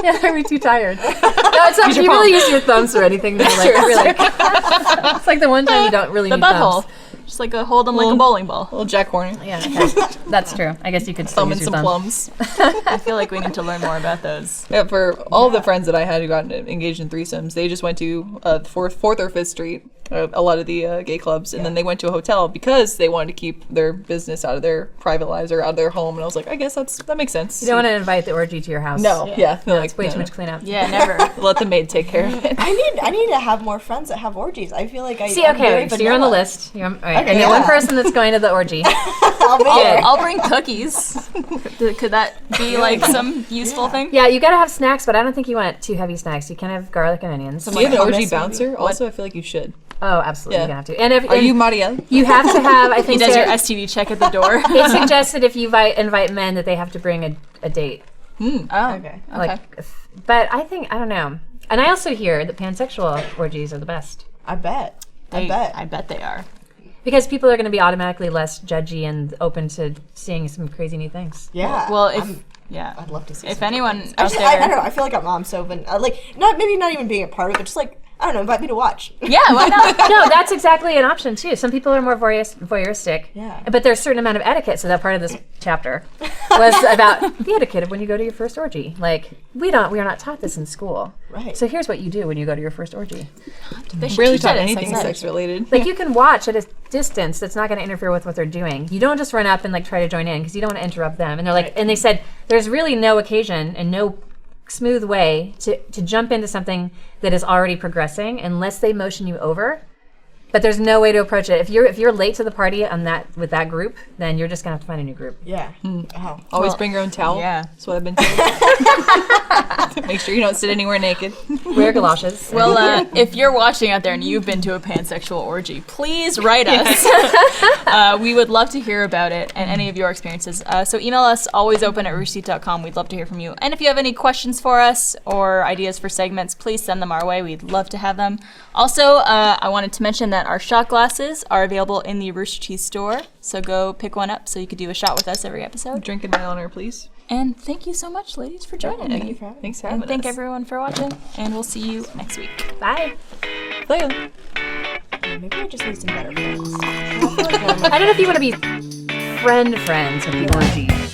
Yeah, I'd be too tired. No, it's not, you really use your thumbs for anything. Though, like, really. It's like the one time you don't really The need butthole. thumbs. Just like hold them like a Well- bowling ball. Little Jack Horner. Yeah, okay. That's true. I guess you could still Thumb and use your some thumbs. plums. I feel like we need to learn more about those. Yeah, for all the friends that I had who got engaged in threesomes, they just went to 4th or 5th Street a lot of the gay clubs, and then they went to a hotel because they wanted to keep their business out of their private lives or out of their home. And I was like, I guess that makes sense. You don't want to invite the orgy to your house. No, yeah, they're It's way too much cleanup. Yeah, never. Let the maid take care of it. I need to have more friends that have orgies. I feel like See, I'm very okay, so you're on the vanilla. list. All right, Okay, and yeah. one person that's going to the orgy. I'll be Yeah. there. I'll bring cookies. Could that be like some useful thing? Yeah, you gotta have snacks, but I don't think you want too heavy snacks. You can have garlic and onions. Do you have an orgy hummus, bouncer? Also, I feel like you should. Oh, absolutely, Yeah. you're gonna have to. And if Are you Marielle? you have to have, I He think does your Sarah- STD check at the door. it's suggested if you invite men that they have to bring a date. Oh, Okay. Like, but I don't know. And I also hear that pansexual orgies are the best I bet. I I bet. bet they are. because people are going to be automatically less judgy and open to seeing some crazy new things. Yeah. Well, yeah. I'd love to see. If some anyone things. out I don't there, know. I feel like I'm so open. Maybe not even being a part of it, but just like I don't know, invite me to watch. yeah, why not? No, that's exactly an option too. Some people are more voyeuristic. Yeah. But there's a certain amount of etiquette, so that part of this chapter was about the etiquette of when you go to your first orgy. Like we are not taught this in school. Right. So here's what you do when you go to your first orgy. They should Barely teach that taught in anything sex ed. sex related. Like you can watch at a distance that's not going to interfere with what they're doing. You don't just run up and like try to join in because you don't want to interrupt them. And they're like, Right. and they said there's really no occasion and no smooth way to jump into something that is already progressing unless they motion you over. But there's no way to approach it. If you're late to the party on that with that group, then you're just gonna have to find a new group. Yeah. Oh. Always Well, bring your own towel. yeah. That's what I've been told. Make sure you don't sit anywhere naked. Wear galoshes. Well, if you're watching out there and you've been to a pansexual orgy, please write us. We would love to hear about it and any of your experiences. So email us, alwaysopen@roosterteeth.com. We'd love to hear from you. And if you have any questions for us or ideas for segments, please send them our way. We'd love to have them. Also, I wanted to mention that our shot glasses are available in the Rooster Teeth store. So go pick one up so you could do a shot with us every episode. Drink in my honor, please. And thank you so much, ladies, for joining me. Thanks for having And thank us. everyone for watching. And we'll see you next week. Bye. Later. Maybe I just need some better friends. I don't know if you want to be friends with the orgy.